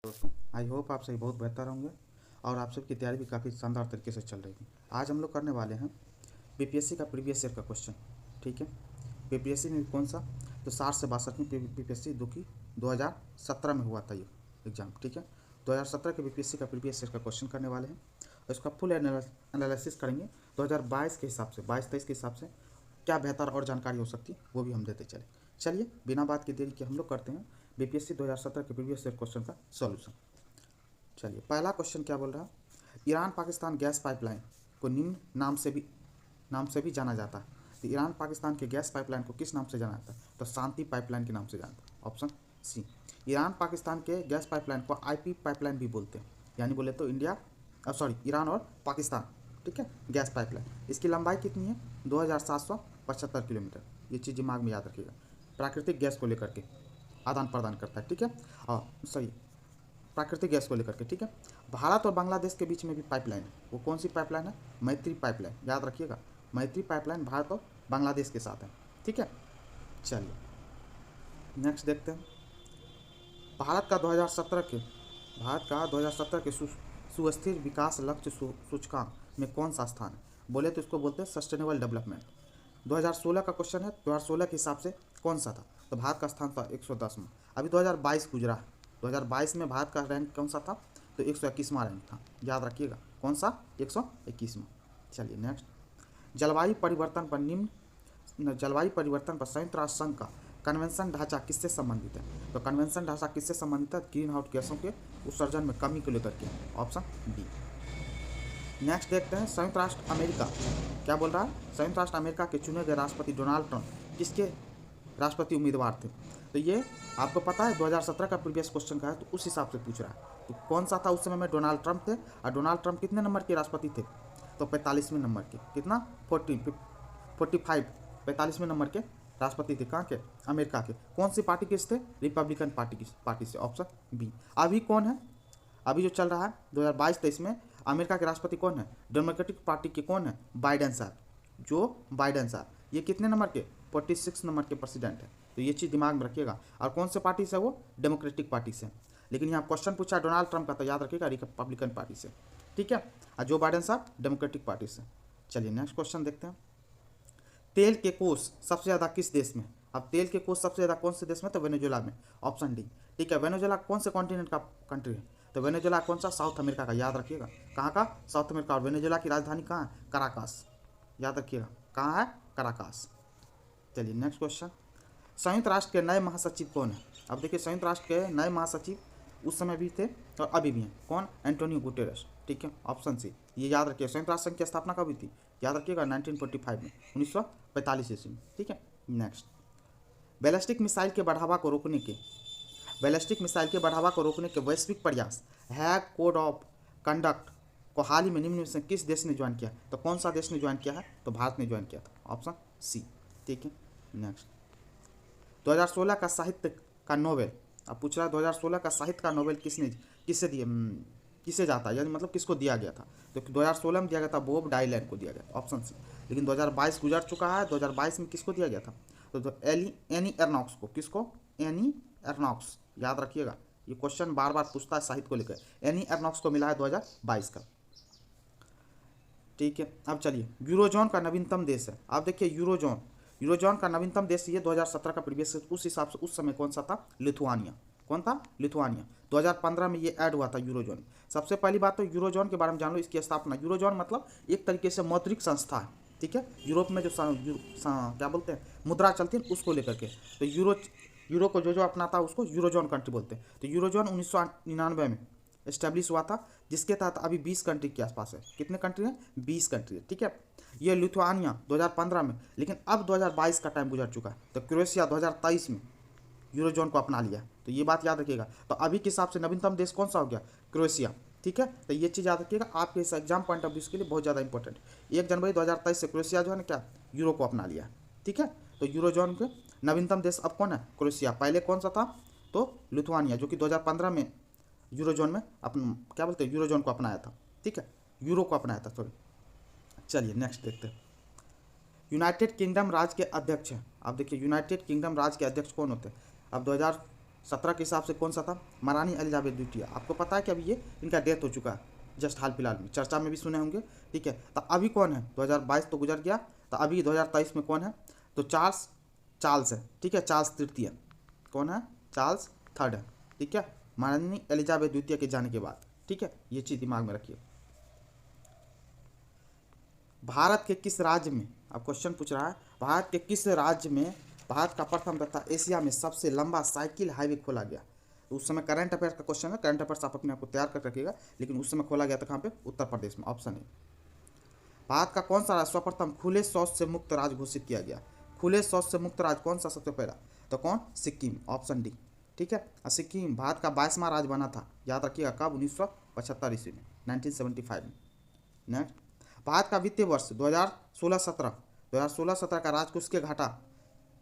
दोस्तों, I hope आप सभी बहुत बेहतर होंगे और आप सबकी तैयारी भी काफ़ी शानदार तरीके से चल रही है। आज हम लोग करने वाले हैं बीपीएससी का प्रीवियस ईयर का क्वेश्चन। ठीक है, बीपीएससी में कौन सा, तो 60 से 62 में बीपीएससी जो कि 2017 में हुआ था ये एग्ज़ाम। ठीक है, 2017 के बीपीएससी का प्रीवियस ईयर का क्वेश्चन करने वाले हैं और इसका फुल एनालिसिस करेंगे 2022 के हिसाब से, 22-23 के हिसाब से क्या बेहतर और जानकारी हो सकती है वो भी हम देते चलिए बिना बात की देरी के हम लोग करते हैं बीपीएससी 2017 के प्रीवियस ईयर क्वेश्चन का सॉल्यूशन। चलिए, पहला क्वेश्चन क्या बोल रहा है, ईरान पाकिस्तान गैस पाइपलाइन को निम्न नाम से भी जाना जाता है। तो ईरान पाकिस्तान के गैस पाइपलाइन को किस नाम से जाना जाता है, तो शांति पाइपलाइन के नाम से जानता है। Option C. ईरान पाकिस्तान के गैस पाइपलाइन को आईपी पाइपलाइन भी बोलते हैं, यानी बोले तो ईरान और पाकिस्तान। ठीक है, गैस पाइपलाइन, इसकी लंबाई कितनी है, 2775 किलोमीटर। ये चीज़ दिमाग में याद रखिएगा। प्राकृतिक गैस को लेकर के आदान प्रदान करता है। ठीक है, और सही प्राकृतिक गैस को लेकर के। ठीक है, भारत और बांग्लादेश के बीच में भी पाइपलाइन है। वो कौन सी पाइपलाइन है, मैत्री पाइपलाइन, याद रखिएगा। मैत्री पाइपलाइन भारत और बांग्लादेश के साथ है। ठीक है, चलिए नेक्स्ट देखते हैं। भारत का 2017 के सुस्थिर विकास लक्ष्य सूचकांक में कौन सा स्थान है, बोले तो इसको बोलते हैं सस्टेनेबल डेवलपमेंट। 2016 का क्वेश्चन है, 2016 के हिसाब से कौन सा था, तो भारत का स्थान था 110 में। अभी 2022 गुजरा है, 2022 में भारत का रैंक कौन सा था, तो 121वां रैंक था, याद रखिएगा कौन सा, 121वां। चलिए नेक्स्ट, जलवायु परिवर्तन पर संयुक्त राष्ट्र संघ का कन्वेंशन ढांचा किससे संबंधित है, तो कन्वेंशन ढांचा किससे संबंधित है, ग्रीन हाउस गैसों के उत्सर्जन में कमी को लेकर के। Option B. नेक्स्ट देखते हैं, संयुक्त राष्ट्र अमेरिका क्या बोल रहा है, संयुक्त राष्ट्र अमेरिका के चुने गए राष्ट्रपति डोनाल्ड ट्रंप किसके राष्ट्रपति उम्मीदवार थे, तो ये आपको पता है 2017 का प्रीवियस क्वेश्चन का है, तो उस हिसाब से पूछ रहा है। तो कौन सा था उस समय में, डोनाल्ड ट्रंप थे। और डोनाल्ड ट्रंप कितने नंबर के राष्ट्रपति थे, तो 45वें नंबर के, कितना 45वें नंबर के राष्ट्रपति थे। कहाँ के, अमेरिका के। कौन सी पार्टी के थे, रिपब्लिकन पार्टी से। Option B. अभी कौन है, अभी जो चल रहा है 2022-23 में अमेरिका के राष्ट्रपति कौन है, डेमोक्रेटिक पार्टी के कौन है, बाइडेन साहब, जो बाइडेन साहब। ये कितने नंबर के, 46 नंबर के प्रेसिडेंट है। तो ये चीज़ दिमाग में रखिएगा। और कौन से पार्टी से, वो डेमोक्रेटिक पार्टी से। लेकिन यहाँ क्वेश्चन पूछा डोनाल्ड ट्रंप का, तो याद रखिएगा रिपब्लिकन पार्टी से। ठीक है, और जो बाइडेन साहब डेमोक्रेटिक पार्टी से। चलिए नेक्स्ट क्वेश्चन देखते हैं, तेल के कोष सबसे ज़्यादा किस देश में, अब तेल के कोष सबसे ज़्यादा कौन से देश में, तो वेनेजुएला में। Option D. ठीक है, वेनेजुएला कौन से कॉन्टिनेंट का कंट्री है, तो वेनेजुएला कौन सा, साउथ अमेरिका का, याद रखिएगा। कहाँ का, साउथ अमेरिका। और वेनेजुएला की राजधानी कहाँ है, कराकास, याद रखिएगा कहाँ है, कराकास। चलिए नेक्स्ट क्वेश्चन, संयुक्त राष्ट्र के नए महासचिव कौन है। अब देखिए, संयुक्त राष्ट्र के नए महासचिव उस समय भी थे और अभी भी हैं, कौन, एंटोनियो गुटेरेस। ठीक है, ऑप्शन सी। ये याद रखिए, संयुक्त राष्ट्र संघ की स्थापना कब हुई थी, याद रखिएगा 1945 में, 1945 ईस्वी में। ठीक है, नेक्स्ट, बैलिस्टिक मिसाइल के बढ़ावा को रोकने के वैश्विक प्रयास हैग कोड ऑफ कंडक्ट को हाल ही में निम्न में से किस देश ने ज्वाइन किया, तो कौन सा देश ने ज्वाइन किया है, तो भारत ने ज्वाइन किया था। Option C. ठीक है, नेक्स्ट, 2016 का साहित्य का नोबेल, अब पूछ रहा है 2016 का साहित्य का नोबेल किसे जाता है, यानी मतलब किसको दिया गया था, तो 2016 में दिया गया था बॉब डायलन को दिया गया, ऑप्शन सी। लेकिन 2022 गुजर चुका है, 2022 में किसको दिया गया था, तो एनी एर्नॉक्स को। किसको, एनी एर्नॉक्स, याद रखिएगा। ये क्वेश्चन बार बार पूछता है साहित्य को लेकर। एनी एर्नॉक्स को मिला है 2022 का। ठीक है, अब चलिए, यूरोजोन का नवीनतम देश है। आप देखिए, यूरोजोन का नवीनतम देश ये 2017 का प्रीवियस, उस हिसाब से उस समय कौन सा था, लिथुआनिया। कौन था, लिथुआनिया। 2015 में ये ऐड हुआ था यूरोजोन। सबसे पहली बात तो यूरोजोन के बारे में जान लो, इसकी स्थापना, यूरोजोन मतलब एक तरीके से मौद्रिक संस्था है। ठीक है, यूरोप में जो क्या बोलते हैं, मुद्रा चलती है, उसको लेकर के। तो यूरो को जो अपनाता है उसको यूरोजोन कंट्री बोलते हैं। तो यूरोजोन 1999 में इस्टेब्लिश हुआ था, जिसके तहत अभी 20 कंट्री के आसपास है। कितने कंट्री हैं, 20 कंट्री है। ठीक है, ये लिथुआनिया 2015 में, लेकिन अब 2022 का टाइम गुजर चुका है, तो क्रोएशिया 2023 में यूरोजोन को अपना लिया। तो ये बात याद रखिएगा। तो अभी के हिसाब से नवीनतम देश कौन सा हो गया, क्रोएशिया। ठीक है, तो ये चीज़ याद रखिएगा, आपके इस एग्जाम पॉइंट ऑफ व्यू के लिए बहुत ज़्यादा इंपॉर्टेंट। 1 जनवरी 2023 से क्रोएशिया जो है ना, क्या यूरो को अपना लिया। ठीक है, तो यूरोजोन के नवीनतम देश अब कौन है, क्रोएशिया। पहले कौन सा था, तो लिथुआनिया, जो कि 2015 में यूरोजोन में क्या बोलते हैं, यूरोजोन को अपनाया था। ठीक है, यूरो को अपनाया था, सॉरी। चलिए नेक्स्ट देखते हैं, यूनाइटेड किंगडम राज्य के अध्यक्ष हैं। अब देखिए, यूनाइटेड किंगडम राज्य के अध्यक्ष कौन होते हैं। अब 17 के हिसाब से कौन सा था? महारानी एलिजाबेथ द्वितीय। आपको पता है कि अभी ये इनका डेथ हो चुका है जस्ट हाल फिलहाल में, चर्चा में भी सुने होंगे। ठीक है, तो अभी कौन है? 2022 तो गुजर गया, तो अभी 2023 में कौन है? तो चार्ल्स है। ठीक है, चार्ल्स तृतीय। कौन है? चार्ल्स थर्ड है। ठीक है, महारानी एलिजाबेथ द्वितीय के जाने के बाद। ठीक है, ये चीज़ दिमाग में रखिए। भारत के किस राज्य में, अब क्वेश्चन पूछ रहा है, भारत के किस राज्य में भारत का प्रथम तथा एशिया में सबसे लंबा साइकिल हाईवे खोला गया? तो उस समय करंट अफेयर्स का क्वेश्चन है, करंट अफेयर्स आप अपने आप को तैयार कर रखिएगा। लेकिन उस समय खोला गया था कहाँ पे? उत्तर प्रदेश में। Option A. भारत का कौन सा राज्य सर्वप्रथम खुले शौच से मुक्त राज्य घोषित किया गया? खुले शौच से मुक्त राज्य कौन सा सबसे पहला? तो कौन? सिक्किम। Option D. ठीक है, सिक्किम भारत का 22वां राज्य बना था, याद रखिएगा, कब? 1975 ईस्वी में, 1975 में। नेक्स्ट, भारत का वित्तीय वर्ष 2016-17 का राजकोष के घाटा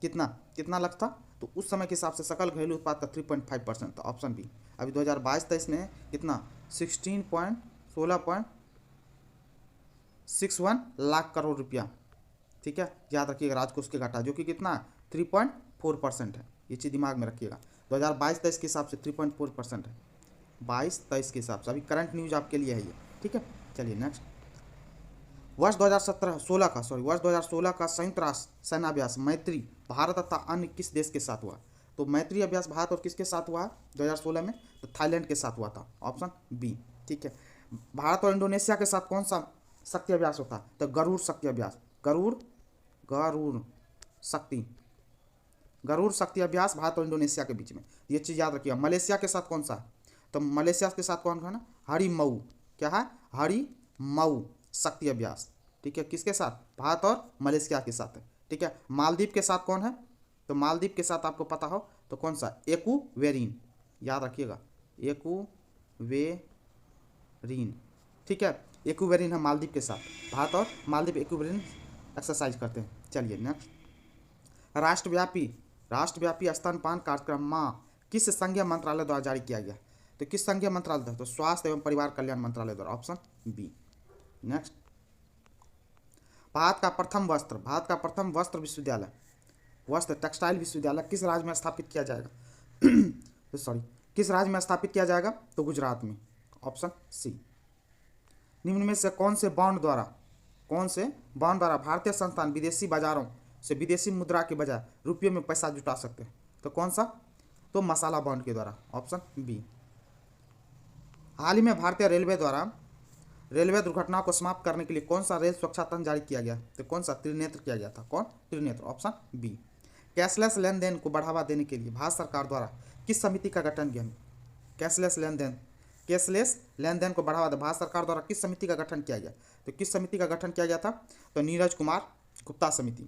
कितना लाख था? तो उस समय के हिसाब से सकल घरेलू उत्पाद का 3.5% था। Option B. अभी 2022-23 में कितना? 16.61 लाख करोड़ रुपया। ठीक है, याद रखिएगा, राजकोष के घाटा जो कि कितना? 3.4% है। ये चीज़ दिमाग में रखिएगा। 2022-23 के हिसाब से 3.4% है, 22-23 के हिसाब से। अभी करंट न्यूज आपके लिए है ये। ठीक है, चलिए नेक्स्ट। वर्ष 2016 का संयुक्त राष्ट्र सेनाभ्यास मैत्री भारत तथा अन्य किस देश के साथ हुआ? तो मैत्री अभ्यास भारत और किसके साथ हुआ 2016 में? तो थाईलैंड के साथ हुआ था। Option B. ठीक है, भारत और इंडोनेशिया के साथ कौन सा शक्ति अभ्यास होता है? तो गरुड़ शक्ति अभ्यास। गरुड़ शक्ति अभ्यास भारत और इंडोनेशिया के बीच में। ये चीज़ याद रखिएगा। मलेशिया के साथ कौन सा है? तो मलेशिया के साथ कौन है ना? हरिमऊ। क्या है? हरिमऊ शक्ति अभ्यास। ठीक है, किसके साथ? भारत और मलेशिया के साथ है। ठीक है, मालदीव के साथ कौन है? तो मालदीव के साथ आपको पता हो तो कौन सा? एक्वेरिन। याद रखिएगा, एक्वेरिन। ठीक है, एक्वेरिन है मालदीव के साथ। भारत और मालदीव एक्वेरिन एक्सरसाइज करते हैं। चलिए नेक्स्ट। राष्ट्रव्यापी स्तनपान कार्यक्रम किस संघीय मंत्रालय द्वारा जारी किया गया? तो किस संघीय मंत्रालय द्वारा? तो स्वास्थ्य एवं परिवार कल्याण मंत्रालय द्वारा। Option B. नेक्स्ट, भारत का प्रथम वस्त्र विश्वविद्यालय, वस्त्र टेक्सटाइल विश्वविद्यालय किस राज्य में स्थापित किया जाएगा? किस राज्य में स्थापित किया जाएगा? तो गुजरात में। Option C. निम्न में से कौन से बॉन्ड द्वारा भारतीय संस्थान विदेशी बाजारों से विदेशी मुद्रा के बजाय रुपये में पैसा जुटा सकते हैं? तो कौन सा? तो मसाला बॉन्ड के द्वारा। Option B. हाल ही में भारतीय रेलवे द्वारा रेलवे दुर्घटनाओं को समाप्त करने के लिए कौन सा रेल सुरक्षा तंत्र जारी किया गया? तो कौन सा? त्रिनेत्र किया गया था। कौन? त्रिनेत्र। Option B. कैशलेस लेनदेन को बढ़ावा देने के लिए भारत सरकार द्वारा किस समिति का गठन किया? कैशलेस लेनदेन को बढ़ावा दे भारत सरकार द्वारा किस समिति का गठन किया गया? तो किस समिति का गठन किया गया था? तो नीरज कुमार गुप्ता समिति।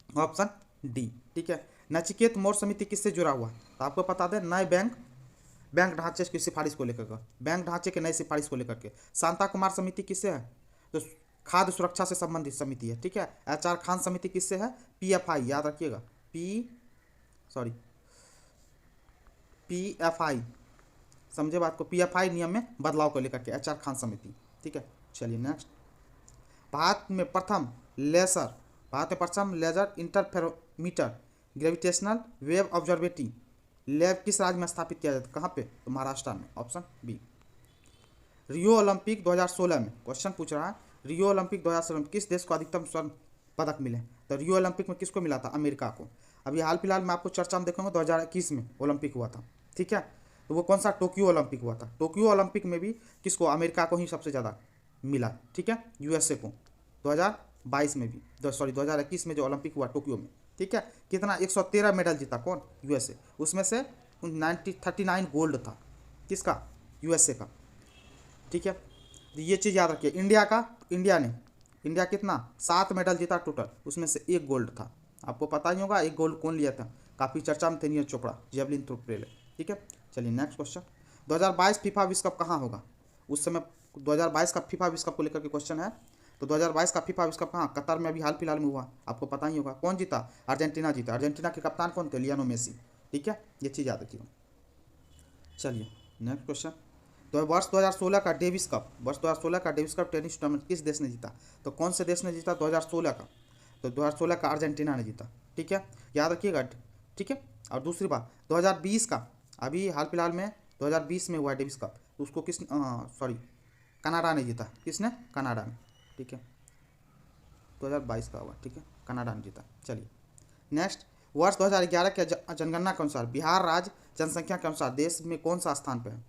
Option D. ठीक है, नचिकेत मोर समिति किससे जुड़ा हुआ? तो आपको बता दें, नए बैंक ढांचे की सिफारिश को लेकर के, बैंक ढांचे के नई सिफारिश को लेकर के। शांता कुमार समिति किससे है? तो खाद्य सुरक्षा से संबंधित समिति है। ठीक है, HR खान समिति किससे है? PFI। याद रखिएगा, PFI, समझे बात को? PFI नियम में बदलाव को लेकर के HR खान समिति। ठीक है, चलिए नेक्स्ट। भारत में प्रथम laser interferometer gravitational wave observatory lab किस राज्य में स्थापित किया जाता है? कहाँ पे? तो महाराष्ट्र में। Option B. रियो ओलंपिक 2016 में क्वेश्चन पूछ रहा है, रियो ओलंपिक 2016 में किस देश को अधिकतम स्वर्ण पदक मिले? तो रियो ओलंपिक में किसको मिला था? अमेरिका को। अभी हाल फिलहाल में आपको चर्चा में देखेंगे 2021 में ओलंपिक हुआ था। ठीक है, तो वो कौन सा? टोक्यो ओलंपिक हुआ था। टोक्यो ओलंपिक में भी किसको? अमेरिका को ही सबसे ज़्यादा मिला। ठीक है, USA को 2022 में भी, 2021 में जो ओलंपिक हुआ टोक्यो में। ठीक है, कितना? 113 मेडल जीता। कौन? USA। उसमें से 39 गोल्ड था। किसका? USA का। ठीक है, ये चीज़ याद रखिए। इंडिया कितना? 7 मेडल जीता टोटल, उसमें से 1 गोल्ड था। आपको पता ही होगा 1 गोल्ड कौन लिया था, काफ़ी चर्चा में थे, Neeraj Chopra, javelin throw player. ठीक है, चलिए नेक्स्ट क्वेश्चन। 2022 फीफा विश्व कप कहाँ होगा? उस समय 2022 का फीफा विश्व कप को लेकर के क्वेश्चन है। तो 2022 का फीफा विश्व कप कहाँ? कतर में अभी हाल फिलहाल में हुआ, आपको पता ही होगा। कौन जीता? अर्जेंटीना जीता। अर्जेंटीना के कप्तान कौन थे? Lionel Messi. ठीक है, ये चीज़ याद रखिएगा। चलिए नेक्स्ट क्वेश्चन। तो वर्ष 2016 का डेविस कप टेनिस टूर्नामेंट किस देश ने जीता? तो कौन से देश ने जीता 2016 का? तो 2016 का अर्जेंटीना ने जीता। ठीक है, याद रखिएगा। ठीक है, और दूसरी बात 2020 का अभी हाल फिलहाल में 2020 में हुआ डेविस कप, तो उसको कनाडा ने जीता। किसने? कनाडा ने। ठीक है, 2022 का हुआ। ठीक है, कनाडा ने जीता। चलिए नेक्स्ट, वर्ष 2011 के जनगणना के अनुसार बिहार राज्य जनसंख्या के अनुसार देश में कौन सा स्थान पे है?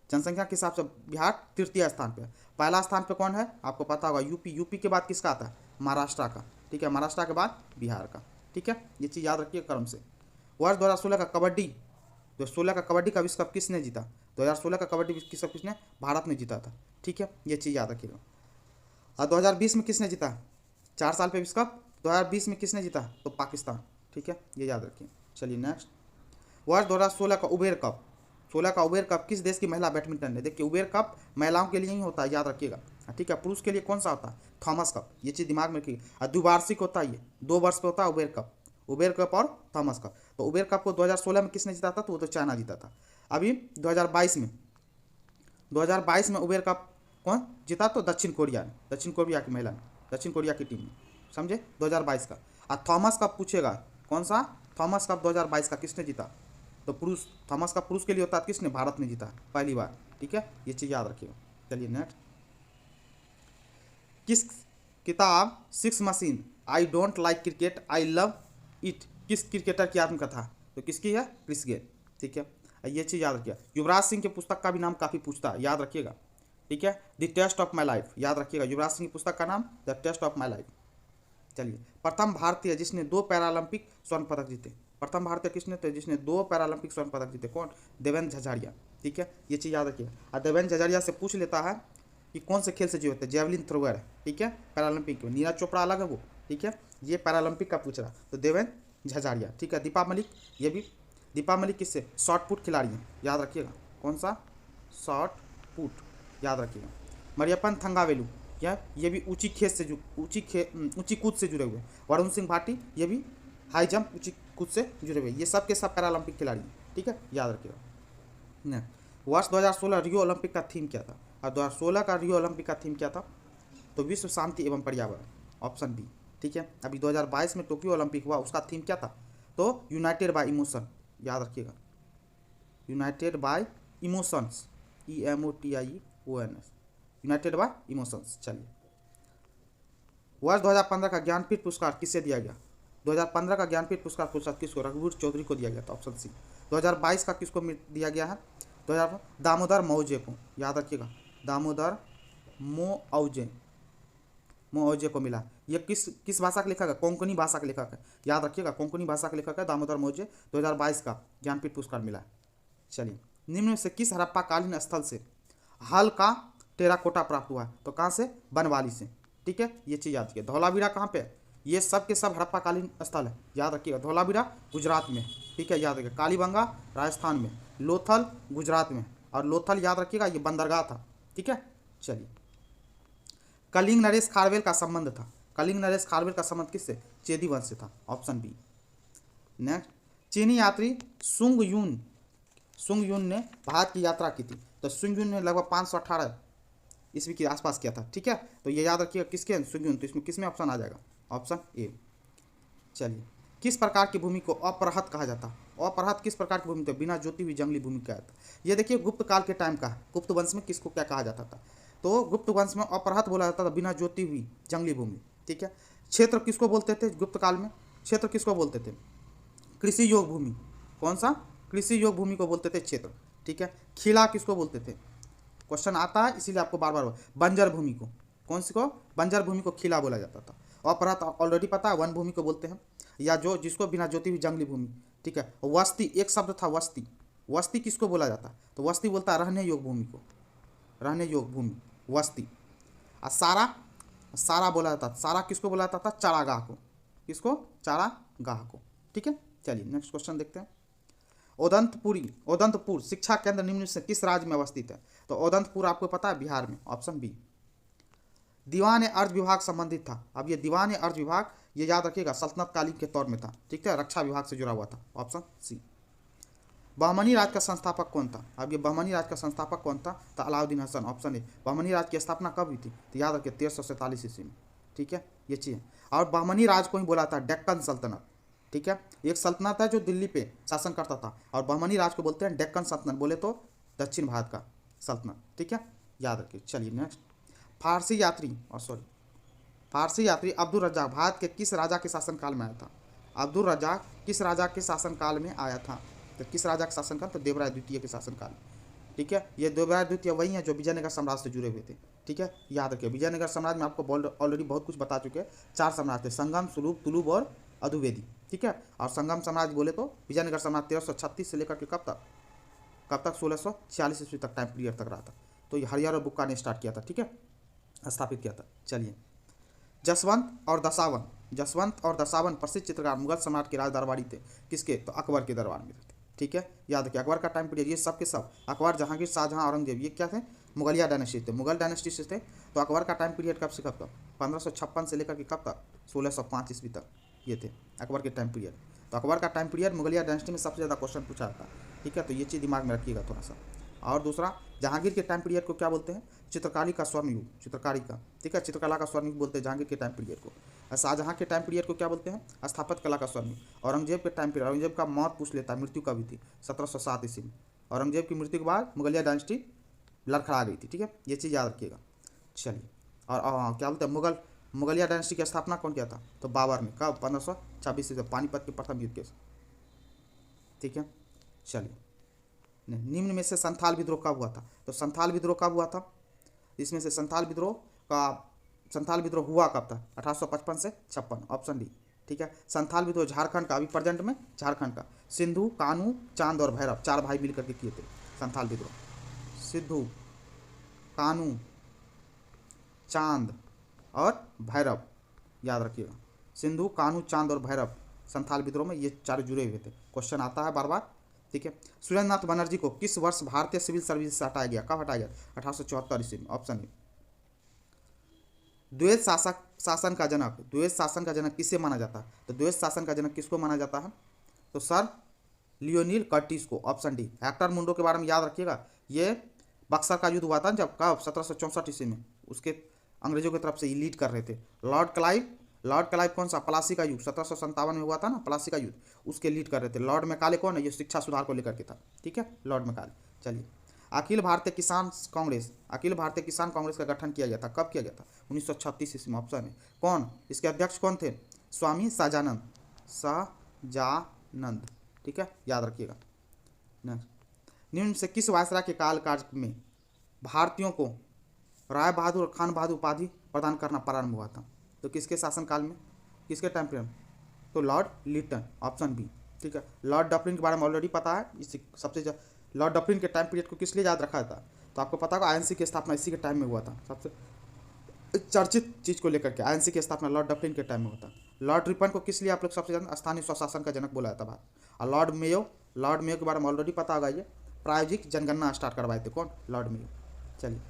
जनसंख्या के हिसाब से बिहार तृतीय स्थान पे है। पहला स्थान पे कौन है? आपको पता होगा यूपी। यूपी के बाद किसका आता है? महाराष्ट्र का। ठीक है, महाराष्ट्र के बाद बिहार का। ठीक है, ये चीज़ याद रखिए क्रम से। वर्ष 2016 का कबड्डी, 2016 का कबड्डी का विश्व कप किसने जीता? 2016 का कबड्डी विश्व कप किसने? भारत ने जीता था। ठीक है, ये चीज़ याद रखिएगा। और 2020 में किसने जीता? 4 साल पे विश्व कप 2020 में किसने जीता? तो पाकिस्तान। ठीक है, ये याद रखिए। चलिए नेक्स्ट, वर्ष 2016 का उबेर कप, 16 का उबेर कप किस देश की महिला बैडमिंटन ने? देखिए उबेर कप महिलाओं के लिए ही होता है, याद रखिएगा। ठीक है, पुरुष के लिए कौन सा होता है? Thomas cup. ये चीज़ दिमाग में रखिए। और द्विवार्षिक होता है, ये 2 वर्ष पे होता है उबेर कप। उबेर कप और थॉमस कप। तो उबेर कप को 2016 में किसने जीता था? तो वो तो चाइना जीता था। अभी 2022 में उबेर कप कौन जीता? तो दक्षिण कोरिया ने, दक्षिण कोरिया की महिला ने, दक्षिण कोरिया की टीम ने। समझे? 2022 का। और थॉमस कप पूछेगा, कौन सा? थॉमस कप 2022 का किसने जीता? तो पुरुष। थॉमस कप पुरुष के लिए होता है, किसने? भारत ने जीता पहली बार। ठीक है, ये चीज़ याद रखिएगा। चलिए नेक्स्ट, किस किताब six machine I don't like cricket I love it किस क्रिकेटर की आत्मकथा? तो किसकी है? Chris Gayle. ठीक है, ये चीज़ याद रखिएगा। युवराज सिंह के पुस्तक का भी नाम काफ़ी पूछता है, याद रखिएगा। ठीक है, the test of my life, याद रखिएगा। युवराज सिंह की पुस्तक का नाम the test of my life. चलिए, प्रथम भारतीय जिसने 2 पैरालंपिक स्वर्ण पदक जीते। प्रथम भारतीय किसने थे? जिसने 2 पैरालंपिक स्वर्ण पदक जीते। कौन? देवेंद्र झझारिया। ठीक है, ये चीज़ याद रखिए। और देवेंद्र झझारिया से पूछ लेता है कि कौन से खेल से जुड़े थे? जेवलिन थ्रोअर है। ठीक है, पैरालंपिक में। नीरज चोपड़ा अलग है वो। ठीक है, ये पैरालंपिक का पूछ रहा, तो देवेंद्र झझारिया। ठीक है, दीपा मलिक, ये भी दीपा मलिक किससे? शॉर्ट पुट खिलाड़ी हैं, याद रखिएगा। कौन सा? शॉर्ट पुट, याद रखिएगा। मरियप्पन थंगावेलु, ये भी ऊंची खेत से ऊंची कूद से जुड़े हुए। वरुण सिंह भाटी, ये भी हाई जंप ऊंची कूद से जुड़े हुए। ये सब के सब पैरालंपिक खिलाड़ी हैं। ठीक है, याद रखिएगा। वर्ष 2016 रियो ओलंपिक का थीम क्या था? और 2016 का रियो ओलंपिक का थीम क्या था? तो विश्व शांति एवं पर्यावरण, ऑप्शन बी। ठीक है, अभी 2022 में टोक्यो ओलंपिक हुआ, उसका थीम क्या था? तो यूनाइटेड बाय इमोशन, याद रखिएगा। United bye emotions, EMOTIONS, United bye emotions. चलिए, वर्ष 2015 का ज्ञानपीठ पुरस्कार किसे दिया गया? 2015 का ज्ञानपीठ पुरस्कार किसको? रघुवीर चौधरी को दिया गया था, ऑप्शन सी। 2022 का किसको दिया गया है? 2000 दामोदर मौजे को, याद रखिएगा। दामोदर मौजे को मिला। ये किस भाषा का लेखक है? कोंकणी भाषा का लेखक है, याद रखिएगा। कोंकणी भाषा का लेखक है दामोदर मौजे। 2022 का ज्ञानपीठ पुरस्कार मिला है। चलिए, निम्न में से किस हड़प्पा कालीन स्थल से हल का टेराकोटा प्राप्त हुआ है? तो कहाँ से? बनवाली से। ठीक है, ये चीज़ याद रखिए। धौलावीरा कहाँ पे है? ये सब के सब हड़प्पा कालीन स्थल है, याद रखिएगा। धौलावीरा गुजरात में। ठीक है, याद रखिएगा। कालीबंगा राजस्थान में, लोथल गुजरात में, और लोथल याद रखिएगा ये बंदरगाह था। ठीक है, चलिए, कलिंग नरेश खारवेल का संबंध था। कलिंग नरेश खारवेल का संबंध किससे? चेदी वंश से था, ऑप्शन बी। नेक्स्ट, चीनी यात्री सुंग यून ने भारत की यात्रा की थी। तो सुंग यून ने लगभग 518 ईस्वी के आसपास किया था। ठीक है, तो ये याद रखिएगा किसके? सुंग यून। तो इसमें किस में ऑप्शन आ जाएगा? Option A. चलिए, किस प्रकार की भूमि को अपरहत कहा जाता? अपरहत किस प्रकार की भूमि? तो बिना जोती हुई जंगली भूमि कहा जाता। ये देखिए गुप्त काल के टाइम का है। गुप्त वंश में किसको क्या कहा जाता था? तो गुप्त वंश में अपरहत बोला जाता था, बिना जोती हुई जंगली भूमि। ठीक है, क्षेत्र किसको बोलते थे गुप्त काल में? क्षेत्र किसको बोलते थे? कृषि योग भूमि। कौन सा? कृषि योग भूमि को बोलते थे क्षेत्र। ठीक है, खिला किसको बोलते थे? क्वेश्चन आता है इसीलिए आपको बार बार। बंजर भूमि को, कौन सी को? बंजर भूमि को खिला बोला जाता था। अपरहत ऑलरेडी पता है, वन भूमि को बोलते हैं, या जो जिसको बिना जोती हुई जंगली भूमि। ठीक है, वस्ती एक शब्द था, वस्ती। वस्ती किसको बोला जाता है? तो वस्ती बोलता है रहने योग्य भूमि को, रहने योग्य भूमि, वस्ती। और सारा बोला जाता था। सारा किसको बोला जाता था? चारागाह को। किसको? चारागाह को। ठीक है, चलिए नेक्स्ट क्वेश्चन देखते हैं। ओदंतपुर शिक्षा केंद्र निम्न से किस राज्य में अवस्थित है? तो ओदंतपुर आपको पता है बिहार में, ऑप्शन बी। दीवान अर्ध विभाग संबंधित था। अब ये दीवान अर्ध विभाग ये याद रखिएगा सल्तनत कालीन के तौर में था। ठीक है, रक्षा विभाग से जुड़ा हुआ था, ऑप्शन सी। बहमनी राज्य का संस्थापक कौन था? अब ये बहमनी राज्य का संस्थापक कौन था? तो अलाउद्दीन हसन, ऑप्शन ए। बहमनी राज्य की स्थापना कब हुई थी? तो याद रखिए 1347 ईस्वी में। ठीक है, ये चीज़। और बहमनी राज्य को ही बोला था डेक्कन सल्तनत। ठीक है। एक सल्तनत है जो दिल्ली पे शासन करता था, और बहमनी राज को बोलते हैं डेक्कन सल्तनत, बोले तो दक्षिण भारत का सल्तनत, ठीक है, याद रखिए। चलिए नेक्स्ट, फारसी यात्री और सॉरी फारसी यात्री अब्दुल रज्जाक भारत के किस राजा के शासनकाल में आया था? अब्दुल रज्जाक किस राजा के शासनकाल में आया था? तो किस राजा के शासनकाल? तो देवराय द्वितीय के शासनकाल, ठीक है। ये देवराय द्वितीय वही है जो विजयनगर साम्राज्य से जुड़े हुए थे, ठीक है, याद रखिए। विजयनगर साम्राज्य में आपको ऑलरेडी बहुत कुछ बता चुके हैं। 4 साम्राज्य थे, संगम, सुलूभ, तुलुभ और अधुवेदी, ठीक है। और संगम साम्राज्य बोले तो विजयनगर साम्राज्य 1336 से लेकर के कब तक 1646 ईस्वी तक टाइम पीरियड तक रहा था। तो ये हरिहर और बुक्का ने स्टार्ट किया था, ठीक है, स्थापित किया था। चलिए, जसवंत और दसावन प्रसिद्ध चित्रकार मुगल सम्राट के राज दरबारी थे, किसके? तो अकबर के दरबार में थे, ठीक है, याद रखिए। अकबर का टाइम पीरियड ये सब के सब, अकबर, जहांगीर, शाहजहां, औरंगजेब, ये क्या थे? मुगलिया डायनेस्टी थे, मुगल डायनेस्टी से थे। तो अकबर का टाइम पीरियड कब से कब तक? 1556 से लेकर के कब तक? 1605 ईस्वी तक ये थे अकबर के टाइम पीरियड। तो अकबर का टाइम पीरियड मुगलिया डायनेस्टी में सबसे ज़्यादा क्वेश्चन पूछा जाता है, ठीक है, तो ये चीज़ दिमाग में रखिएगा थोड़ा सा। और दूसरा, जहांगीर के टाइम पीरियड को क्या बोलते हैं? चित्रकारी का स्वर्ण युग, चित्रकारी का, ठीक है, चित्रकला का स्वर्ण युग बोलते हैं जहांगीर के टाइम पीरियड को। शाहजहां के टाइम पीरियड को क्या बोलते हैं? स्थापत्य कला का स्वर्ण युग। औरंगजेब के टाइम पीरियड, औरंगजेब का मौत पूछ लेता है, मृत्यु कब हुई थी? 1707 ईस्वी में। औरंगजेब की मृत्यु के बाद मुगलिया डायनेस्टी लड़खड़ा गई थी, ठीक है, ये चीज़ याद रखिएगा। चलिए, और क्या बोलते हैं, मुगलिया डायनेस्टी की स्थापना कौन किया था? तो बाबर ने, कब? 1526 ईस्वी, पानीपत के प्रथम युद्ध के, ठीक है। चलिए, निम्न में से संथाल विद्रोह कब हुआ था? तो संथाल विद्रोह कब हुआ था? इसमें से संथाल विद्रोह हुआ कब था? 1855 से 56, ऑप्शन डी, ठीक है। संथाल विद्रोह झारखंड का, अभी प्रेजेंट में झारखंड का, सिंधु, कानू, चांद और भैरव 4 भाई मिलकर के किए थे संथाल विद्रोह। सिंधु, कानू, चांद और भैरव, याद रखिएगा। सिंधु, कानू, चांद और भैरव संथाल विद्रोह में ये 4 जुड़े हुए थे। क्वेश्चन आता है बार बार, ठीक है। सुरेंद्रनाथ बनर्जी को किस वर्ष भारतीय सिविल सर्विस से हटाया गया? कब हटाया गया? 1874 ईस्वी में, ऑप्शन ए। द्वैत शासन का जनक किसे माना जाता है? तो द्वैत शासन का जनक किसको माना जाता है? तो सर लियोनिल कर्टिस को, ऑप्शन डी। हेक्टर मुंडो के बारे में याद रखिएगा, ये बक्सर का युद्ध हुआ था जब, कब? 1764 ईस्वी में, उसके अंग्रेजों की तरफ से ये लीड कर रहे थे। लॉर्ड क्लाइव कौन सा? प्लासी का युद्ध 1757 में हुआ था ना, प्लासी का युद्ध, उसके लीड कर रहे थे। लॉर्ड मैकाले कौन है? ये शिक्षा सुधार को लेकर के था, ठीक है, लॉर्ड मैकाले। चलिए, अखिल भारतीय किसान कांग्रेस का गठन किया गया था, कब किया गया था? 1936 ईस्वी में, ऑप्शन है। कौन इसके अध्यक्ष कौन थे? स्वामी सहजानंद, ठीक है, याद रखिएगा। निम्न से किस वायसराय के काल में भारतीयों को राय बहादुर और खान बहादुर उपाधि प्रदान करना प्रारंभ हुआ था? तो किसके शासनकाल में, किसके टाइम पीरियड? तो लॉर्ड लिटन, ऑप्शन बी, ठीक है। लॉर्ड डफरिन के बारे में ऑलरेडी पता है, इसी सबसे लॉर्ड डफरिन के टाइम पीरियड को किस लिए याद रखा था? तो आपको पता होगा आईएनसी की स्थापना इसी के टाइम में हुआ था। सबसे चर्चित चीज़ को लेकर के आईएनसी की स्थापना लॉर्ड डफरिन के टाइम में होता। लॉर्ड रिपन को किस लिए आप लोग सबसे ज़्यादा स्थानीय स्वशासन का जनक बोला जाता भारत? और लॉर्ड मेयो के बारे में ऑलरेडी पता होगा, ये प्रायोजिक जनगणना स्टार्ट करवाए थे, कौन? Lord Mayo. चलिए,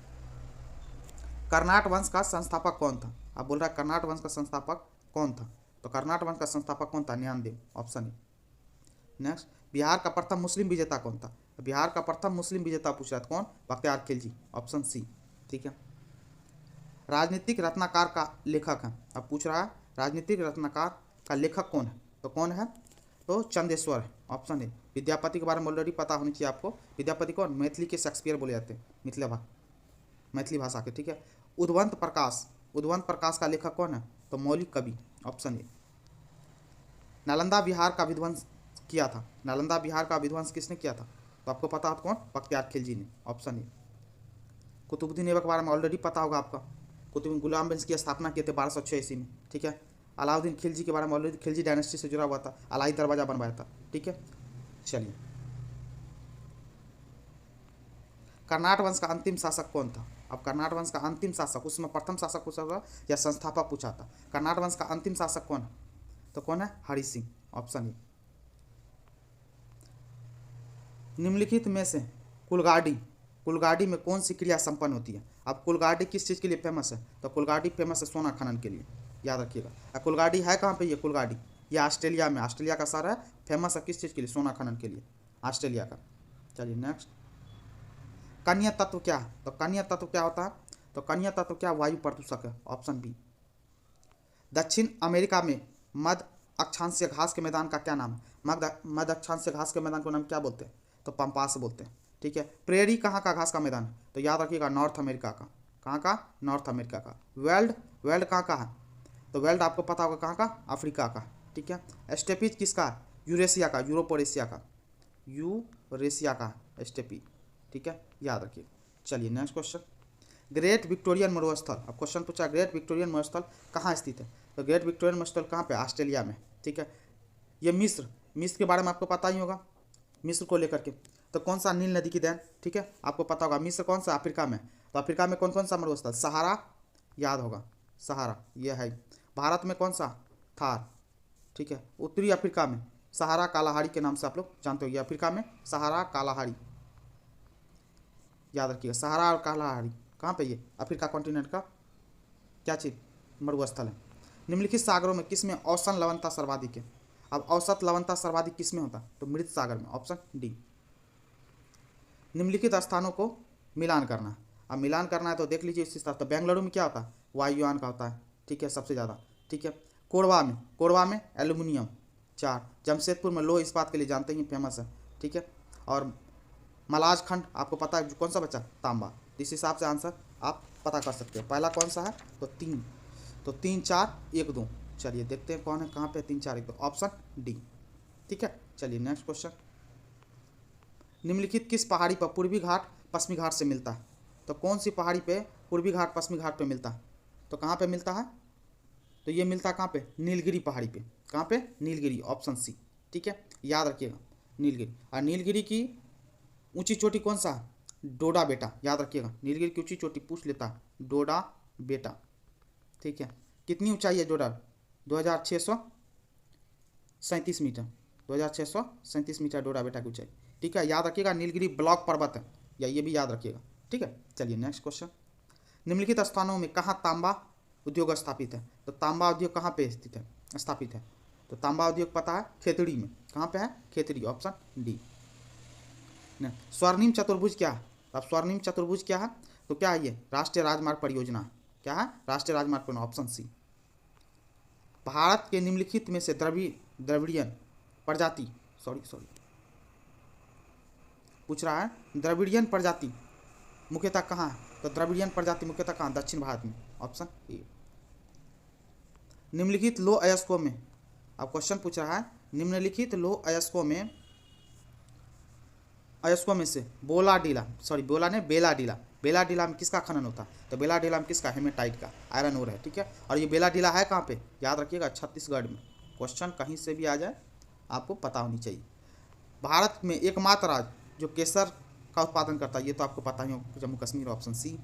कर्नाट वंश का संस्थापक कौन था? आप बोल रहे हैं कर्नाट वंश का संस्थापक कौन था? तो कर्नाट वंश का संस्थापक कौन था? Gyandev, option A. Next, Bihar का प्रथम मुस्लिम विजेता कौन था? बिहार का प्रथम मुस्लिम विजेता पूछ रहा था, कौन? बख्तियार खिलजी, ऑप्शन सी, ठीक है। राजनीतिक रत्नाकर का लेखक है, अब पूछ रहा है राजनीतिक रत्नाकर का लेखक कौन है? तो कौन है? तो चंदेश्वर है, ऑप्शन ए। विद्यापति के बारे में ऑलरेडी पता होनी चाहिए आपको। विद्यापति कौन? मैथिली के शेक्सपियर बोले जाते हैं, मैथिली भाषा के, ठीक है। उद्वंत प्रकाश का लेखक कौन है? तो मौलिक कवि, ऑप्शन ए। नालंदा बिहार का विध्वंस किया था, नालंदा बिहार का विध्वंस किसने किया था? तो आपको पता है कौन? बख्तियार खिलजी ने, ऑप्शन ए। कुतुबुद्दीन ऐबक के बारे में ऑलरेडी पता होगा आपका, कुतुबुद्दीन गुलाम वंश की स्थापना किए थे 1206 ईस्वी में, ठीक है। अलाउद्दीन खिलजी के बारे में ऑलरेडी, खिलजी डायनेस्टी से जुड़ा हुआ था, अलाई दरवाजा बनवाया था, ठीक है। चलिए, कर्नाट वंश का अंतिम शासक कौन था? अब कर्नाट वंश का अंतिम शासक, उसमें प्रथम शासक पूछा था या संस्थापक पूछा था? कर्नाट वंश का अंतिम शासक कौन है? तो कौन है? Hari Singh, option A. निम्नलिखित में से कुलगाड़ी में कौन सी क्रिया संपन्न होती है? अब कुलगाड़ी किस चीज़ के लिए फेमस है? तो कुलगाड़ी फेमस है सोना खनन के लिए, याद रखिएगा। कुलगाड़ी है कहाँ पे? ये कुलगाड़ी ये ऑस्ट्रेलिया में, ऑस्ट्रेलिया का शहर है, फेमस है किस चीज़ के लिए? सोना खनन के लिए, ऑस्ट्रेलिया का। चलिए नेक्स्ट, कणीय तत्व क्या है? तो कणीय तत्व क्या होता है? तो कणीय तत्व क्या? वायु प्रदूषक है, ऑप्शन बी। दक्षिण अमेरिका में मध्य अक्षांशीय घास के मैदान का क्या नाम है? मध्य अक्षांशीय घास के मैदान को नाम क्या बोलते हैं? तो पंपास बोलते हैं। ठीक है। प्रेरी कहाँ का घास का मैदान है? तो याद रखिएगा नॉर्थ अमेरिका का। कहाँ का? नॉर्थ अमेरिका का। वेल्ड, वेल्ड कहाँ का है? तो वेल्ड आपको पता होगा कहाँ का? अफ्रीका का। ठीक है। स्टेपीज किसका है? यूरेशिया का, यूरोप और एशिया का, यूरेशिया का स्टेपी। ठीक है, याद रखिए। चलिए नेक्स्ट क्वेश्चन, ग्रेट विक्टोरियन मरुस्थल। अब क्वेश्चन पूछा ग्रेट विक्टोरियन मरुस्थल कहाँ स्थित है? तो ग्रेट विक्टोरियन मरुस्थल कहाँ पे? ऑस्ट्रेलिया में। ठीक है। ये मिस्र, मिस्र के बारे में आपको पता ही होगा, मिस्र को लेकर के। तो कौन सा? नील नदी की देन। ठीक है, आपको पता होगा। मिस्र कौन सा? अफ्रीका में। तो अफ्रीका में कौन कौन सा मरुस्थल? सहारा, याद होगा सहारा, ये है। भारत में कौन सा? थार। ठीक है। उत्तरी अफ्रीका में सहारा कालाहारी के नाम से आप लोग जानते हो। ये अफ्रीका में सहारा कालाहारी, याद रखिएगा। सहारा और कालाहारी कहाँ पे? ये अफ्रीका कॉन्टिनेंट का क्या चीज़? मरुस्थल है। निम्नलिखित सागरों में किस में औसत लवणता सर्वाधिक है? अब औसत लवणता सर्वाधिक किस में होता है? तो मृत सागर में, ऑप्शन डी। निम्नलिखित स्थानों को मिलान करना। अब मिलान करना है तो देख लीजिए इस तरह। तो बेंगलुरु में क्या होता है? वायुयान का होता है। ठीक है, सबसे ज़्यादा। ठीक है। कोरबा में एल्यूमिनियम 4। जमशेदपुर में लोह इस्पात के लिए जानते ही फेमस है। ठीक है। और मलाज खंड आपको पता है कौन सा बचा? तांबा। इस हिसाब से आंसर आप पता कर सकते हैं। पहला कौन सा है? तो 3। तो 3 4 1 2। चलिए देखते हैं कौन है, कहाँ पे 3 4 1 2, ऑप्शन डी। ठीक है। चलिए नेक्स्ट क्वेश्चन, निम्नलिखित किस पहाड़ी पर पूर्वी घाट पश्चिमी घाट से मिलता है? तो कौन सी पहाड़ी पे पूर्वी घाट पश्चिमी घाट पे मिलता है? तो कहाँ पे मिलता है? तो ये मिलता है कहाँ पे? नीलगिरी पहाड़ी पे। कहाँ पे? Nilgiri, option C. ठीक है, याद रखिएगा नीलगिरी। और नीलगिरी की ऊंची चोटी कौन सा है? डोडा बेटा, याद रखिएगा। नीलगिरी की ऊंची चोटी पूछ लेता है, डोडा बेटा। ठीक है। कितनी ऊंचाई है डोडा? 2637 मीटर। 2637 मीटर डोडा बेटा की ऊंचाई। ठीक है, याद रखिएगा नीलगिरी ब्लॉक पर्वत है, या ये भी याद रखिएगा। ठीक है। चलिए नेक्स्ट क्वेश्चन, निम्नलिखित स्थानों में कहाँ तांबा उद्योग स्थापित है? तो तांबा उद्योग कहाँ पे स्थित है, स्थापित है? तो तांबा उद्योग पता है, खेतड़ी में। कहाँ पे है? Khetri, option D. स्वर्णिम चतुर्भुज क्या है? अब स्वर्णिम चतुर्भुज क्या है? तो क्या है ये? राष्ट्रीय राजमार्ग परियोजना। क्या है? राष्ट्रीय राजमार्ग परियोजना, ऑप्शन सी। भारत के निम्नलिखित में से द्रविड़ियन प्रजाति पूछ रहा है, द्रविड़ियन प्रजाति मुख्यतः कहाँ है? तो द्रविड़ियन प्रजाति मुख्यतः कहाँ? दक्षिण भारत में, ऑप्शन ए। निम्नलिखित लो अयस्कों में, अब क्वेश्चन पूछ रहा है, निम्नलिखित लो अयस्कों में से बेलाडीला में किसका खनन होता है? तो बेलाडीला में किसका? हेमेटाइट का, आयरन ओर है। ठीक है। और ये बेलाडीला है कहाँ पे? याद रखिएगा छत्तीसगढ़ में। क्वेश्चन कहीं से भी आ जाए आपको पता होनी चाहिए। भारत में एकमात्र राज्य जो केसर का उत्पादन करता है, ये तो आपको पता ही हो, जम्मू कश्मीर, ऑप्शन सी।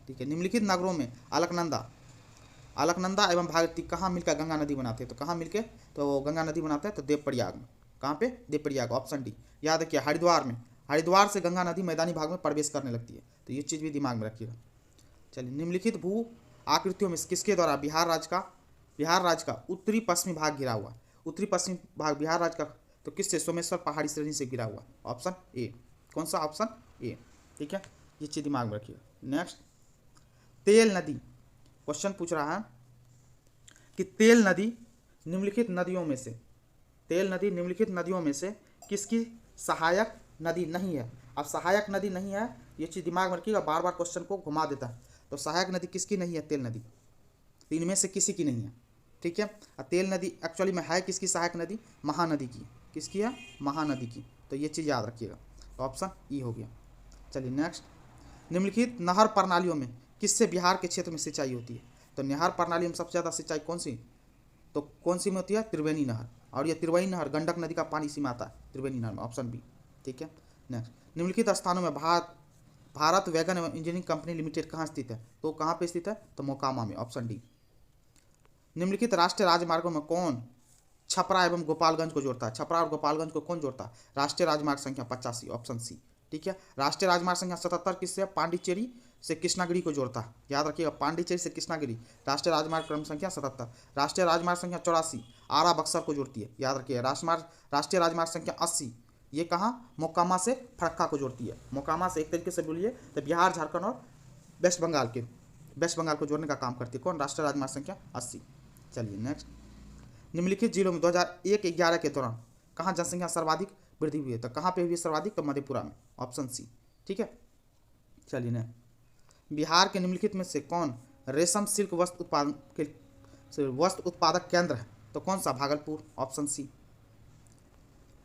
ठीक है। निम्नलिखित नगरों में अलकनंदा एवं भागीरथी कहाँ मिलकर गंगा नदी बनाते हैं? तो कहाँ मिलके? तो गंगा नदी बनाते हैं तो देवप्रयाग में। कहाँ पे? Devprayag, option D. याद रखिए हरिद्वार से गंगा नदी मैदानी भाग में प्रवेश करने लगती है, तो ये चीज़ भी दिमाग में रखिएगा। चलिए, निम्नलिखित भू आकृतियों में किसके द्वारा बिहार राज्य का उत्तरी पश्चिमी भाग घिरा हुआ? उत्तरी पश्चिमी भाग बिहार राज्य का तो किससे? सोमेश्वर पहाड़ी श्रेणी से घिरा हुआ, ऑप्शन ए। कौन सा? Option A. ठीक है, ये चीज़ दिमाग में रखिएगा। नेक्स्ट, तेल नदी, क्वेश्चन पूछ रहा है कि तेल नदी निम्नलिखित नदियों में से किसकी सहायक नदी नहीं है? अब सहायक नदी नहीं है, ये चीज़ दिमाग में रखिएगा, बार बार क्वेश्चन को घुमा देता है। तो सहायक नदी किसकी नहीं है? तेल नदी। तो इनमें से किसी की नहीं है। ठीक है। और तेल नदी एक्चुअली में है किसकी सहायक नदी? महानदी की। किसकी है? महानदी की। तो ये चीज़ याद रखिएगा, तो ऑप्शन ई हो गया। चलिए नेक्स्ट, निम्नलिखित नहर प्रणालियों में किससे बिहार के क्षेत्र में सिंचाई होती है? तो नहर प्रणाली में सबसे ज़्यादा सिंचाई कौन सी? तो कौन सी में होती है? त्रिवेणी नहर। और ये त्रिवेणी नहर गंडक नदी का पानी इसी में आता है, त्रिवेणी नहर में, ऑप्शन बी। ठीक है। नेक्स्ट, निम्नलिखित स्थानों में भारत वैगन एवं इंजीनियरिंग कंपनी लिमिटेड कहाँ स्थित है? तो कहाँ पे स्थित है? तो मोकामा में, ऑप्शन डी। निम्नलिखित राष्ट्रीय राजमार्गों में कौन छपरा एवं गोपालगंज को जोड़ता है? छपरा और गोपालगंज को कौन जोड़ता है? राष्ट्रीय राजमार्ग संख्या 85, ऑप्शन सी। ठीक है। राष्ट्रीय राजमार्ग संख्या 77 किससे? पांडिचेरी से कृष्णागिरी को जोड़ता है। याद रखिएगा, पांडिचेरी से कृष्णागिरी, राष्ट्रीय राजमार्ग क्रम संख्या 77। राष्ट्रीय राजमार्ग संख्या 84 आरा बक्सर को जोड़ती है। याद रखिए, राष्ट्रीय राजमार्ग संख्या 80 ये कहाँ? मोकामा से फरक्का को जोड़ती है। मोकामा से एक तरीके से बोलिए तो बिहार, झारखंड और वेस्ट बंगाल को जोड़ने का काम करती है। कौन? राष्ट्रीय राजमार्ग संख्या 80। चलिए नेक्स्ट, निम्नलिखित जिलों में 2001-11 के दौरान कहाँ जनसंख्या सर्वाधिक वृद्धि हुई है? तो कहाँ पे हुई है सर्वाधिक? तो मधेपुरा में, ऑप्शन सी। ठीक है, चलिए ना, बिहार के निम्नलिखित में से कौन रेशम सिल्क वस्त्र उत्पादक केंद्र है? तो कौन सा? Bhagalpur, option C.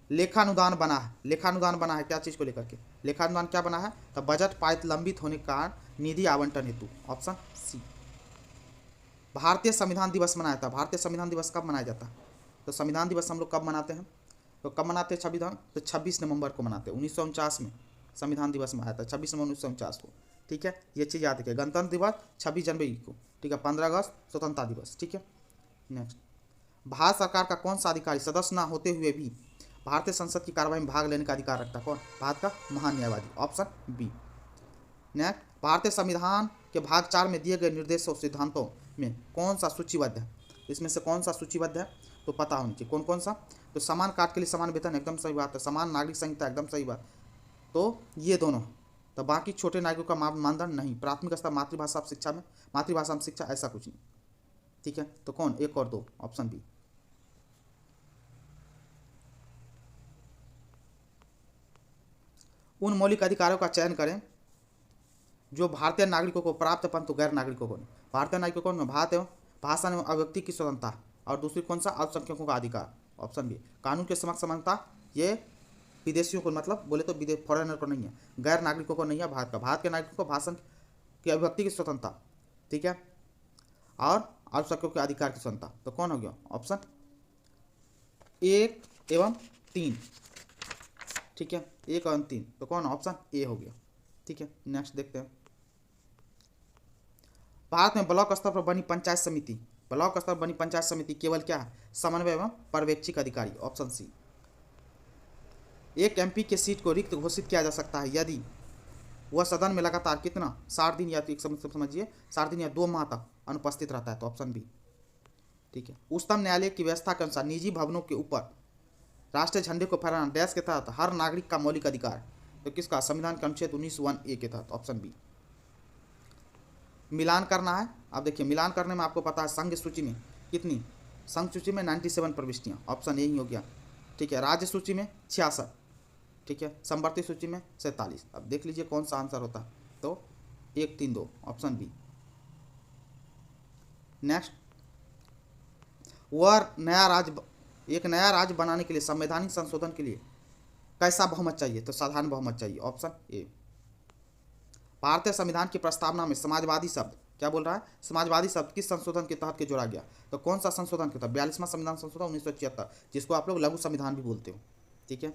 लेखानुदान बना है, लेखानुदान बना है क्या चीज को लेकर के? लेखानुदान क्या बना है? तो बजट पारित लंबित होने के कारण निधि आवंटन हेतु, ऑप्शन सी। भारतीय संविधान दिवस मनाया था, भारतीय संविधान दिवस कब मनाया जाता है? तो संविधान दिवस हम लोग कब मनाते हैं? तो कब मनाते हैं संविधान? तो 26 नवंबर को मनाते हैं। 1949 में संविधान दिवस मनाया था, 26 नवंबर 1949 को। ठीक है, ये चीज़ याद रखिए। गणतंत्र दिवस 26 जनवरी को। ठीक है, 15 अगस्त स्वतंत्रता दिवस। ठीक है, नेक्स्ट, भारत सरकार का कौन सा अधिकारी सदस्य न होते हुए भी भारतीय संसद की कार्रवाई में भाग लेने का अधिकार रखता है? कौन? भारत का महान न्यायवादी, ऑप्शन बी। नेक्स्ट, भारतीय संविधान के भाग 4 में दिए गए निर्देशों सिद्धांतों में कौन सा सूचीबद्ध है? इसमें से कौन सा सूचीबद्ध है? तो पता होनी चाहिए कौन कौन सा। तो समान कार्य के लिए समान वेतन, एकदम सही बात है। समान नागरिक संहिता, एकदम सही बात। तो ये दोनों, तो बाकी छोटे नागरिकों का मानदंड नहीं। प्राथमिक स्तर मातृभाषा शिक्षा में, मातृभाषा में शिक्षा, ऐसा कुछ नहीं। ठीक है, तो कौन? 1 और 2, ऑप्शन बी। उन मौलिक अधिकारों का चयन करें जो भारतीय नागरिकों को प्राप्त परंतु गैर नागरिकों को नहीं। भारतीय नागरिकों में भात एवं भाषा एवं अभिव्यक्ति की स्वतंत्रता, और दूसरी कौन सा? अल्पसंख्यकों का अधिकार, ऑप्शन बी। कानून के समक्ष समानता, ये विदेशियों को, मतलब बोले तो विदेश फॉरेनर को नहीं है, गैर नागरिकों को नहीं है। भारत का, भारत के नागरिकों को भाषण की अभिव्यक्ति की स्वतंत्रता, ठीक है, और अल्पसंख्यकों के अधिकार की स्वतंत्रता। तो कौन हो गया? ऑप्शन 1 एवं 3। ठीक है, 1 और 3, तो कौन? ऑप्शन ए हो गया। ठीक है, नेक्स्ट देखते हैं। भारत में ब्लॉक स्तर पर बनी पंचायत समिति, ब्लॉक स्तर पर बनी पंचायत समिति केवल क्या है? समन्वय एवं पर्यवेक्षक अधिकारी, ऑप्शन सी। एक एमपी के सीट को रिक्त घोषित किया जा सकता है यदि वह सदन में लगातार कितना? 60 दिन, या तो समझिए 60 दिन या 2 माह तक अनुपस्थित रहता है, तो ऑप्शन बी। ठीक है, उच्चतम न्यायालय की व्यवस्था के अनुसार निजी भवनों के ऊपर राष्ट्रीय झंडे को फहराना डैश के तहत हर नागरिक का मौलिक अधिकार है। तो किसका? संविधान के अनुच्छेद 19(1)(a) के तहत, ऑप्शन बी। मिलान करना है। अब देखिए, मिलान करने में आपको पता है संघ सूची में कितनी? संघ सूची में 97 प्रविष्टियाँ, ऑप्शन ए ही हो गया। ठीक है, राज्य सूची में 66, ठीक है, समवर्ती सूची में 47। अब देख लीजिए कौन सा आंसर होता है। तो 1, 3, 2, ऑप्शन बी। नेक्स्ट, एक नया राज्य बनाने के लिए संवैधानिक संशोधन के लिए कैसा बहुमत चाहिए? तो साधारण बहुमत चाहिए, ऑप्शन ए। भारतीय संविधान की प्रस्तावना में समाजवादी शब्द, क्या बोल रहा है? समाजवादी शब्द किस संशोधन के तहत के जोड़ा गया? तो कौन सा संशोधन के तहत? 42वां संविधान संशोधन 1976, जिसको आप लोग लघु संविधान भी बोलते हो। ठीक है,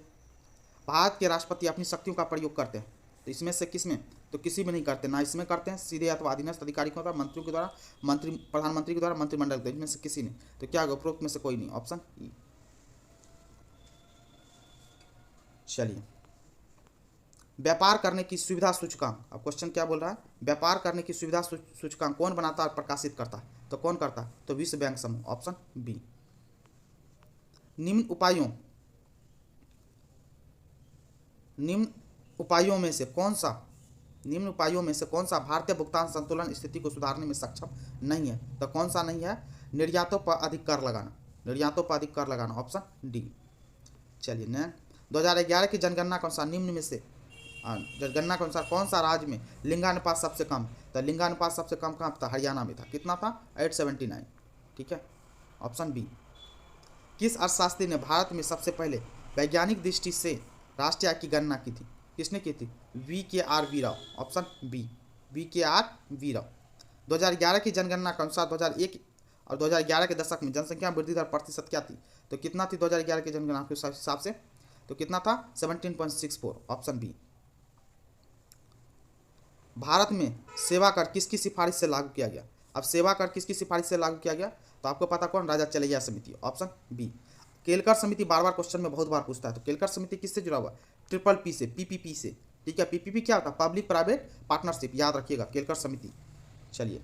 भारत के राष्ट्रपति अपनी शक्तियों का प्रयोग करते हैं, तो इसमें से किसमें? तो किसी में नहीं करते, ना इसमें करते हैं, सीधे अथवा अधीनस्थ अधिकारी के द्वारा, मंत्रियों के द्वारा, प्रधानमंत्री के द्वारा, मंत्रिमंडल के, इसमें से किसी ने। तो क्या होगा? उपरोक्त में से कोई नहीं, ऑप्शन ई। चलिए, व्यापार करने की सुविधा सूचकांक, अब क्वेश्चन क्या बोल रहा है? व्यापार करने की सुविधा सूचकांक कौन बनाता और प्रकाशित करता है? तो कौन करता है? तो विश्व बैंक समूह, ऑप्शन बी। निम्न उपायों में से कौन सा भारतीय भुगतान संतुलन स्थिति को सुधारने में सक्षम नहीं है? तो कौन सा नहीं है? निर्यातों पर अधिक कर लगाना, निर्यातों पर अधिक कर लगाना, ऑप्शन डी। चलिए, नेक्स्ट, 2011 की जनगणना के अनुसार निम्न में से जनगणना के अनुसार कौन सा राज्य में लिंगानुपात सबसे कम? तो लिंगानुपात सबसे कम कहाँ था? हरियाणा में था। कितना था? 879। ठीक है, ऑप्शन बी। किस अर्थशास्त्री ने भारत में सबसे पहले वैज्ञानिक दृष्टि से राष्ट्रीय आय की गणना की थी? किसने की थी? VKR Rao, option B, VKR Rao. 2011 की जनगणना के अनुसार 2001 और 2011 के दशक में जनसंख्या वृद्धि दर प्रतिशत क्या थी? तो कितना थी 2011 की जनगणना के हिसाब से? तो कितना था? 17.64, ऑप्शन बी। भारत में सेवा कर किसकी सिफारिश से लागू किया गया? अब सेवा कर किसकी सिफारिश से लागू किया गया? तो आपको पता कौन? राजा चलैया समिति, ऑप्शन बी। केलकर समिति बार बार क्वेश्चन में बहुत बार पूछता है, तो केलकर समिति किससे जुड़ा हुआ? PPP से, PPP से। ठीक है, PPP क्या होता है? पब्लिक प्राइवेट पार्टनरशिप, याद रखिएगा, केलकर समिति। चलिए,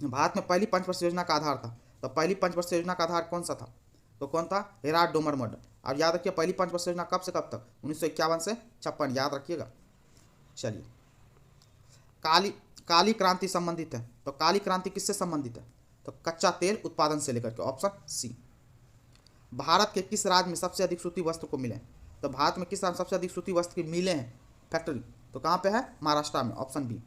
भारत में पहली पंचवर्षीय योजना का आधार था, तो पहली पंचवर्षीय योजना का आधार कौन सा था? तो कौन था? Herald Domar model. अब याद रखिए, पहली पंचवर्षीय योजना कब से कब तक? 1951 से 56, याद रखिएगा। चलिए, काली क्रांति संबंधित है, तो काली क्रांति किससे संबंधित है? तो कच्चा तेल उत्पादन से लेकर के, ऑप्शन सी। भारत के किस राज्य में सबसे अधिक सूती वस्त्र को मिले हैं? तो भारत में किस राज्य में सबसे अधिक सूती वस्त्र के मिले हैं फैक्ट्री? तो कहाँ पे है? महाराष्ट्र में, ऑप्शन बी।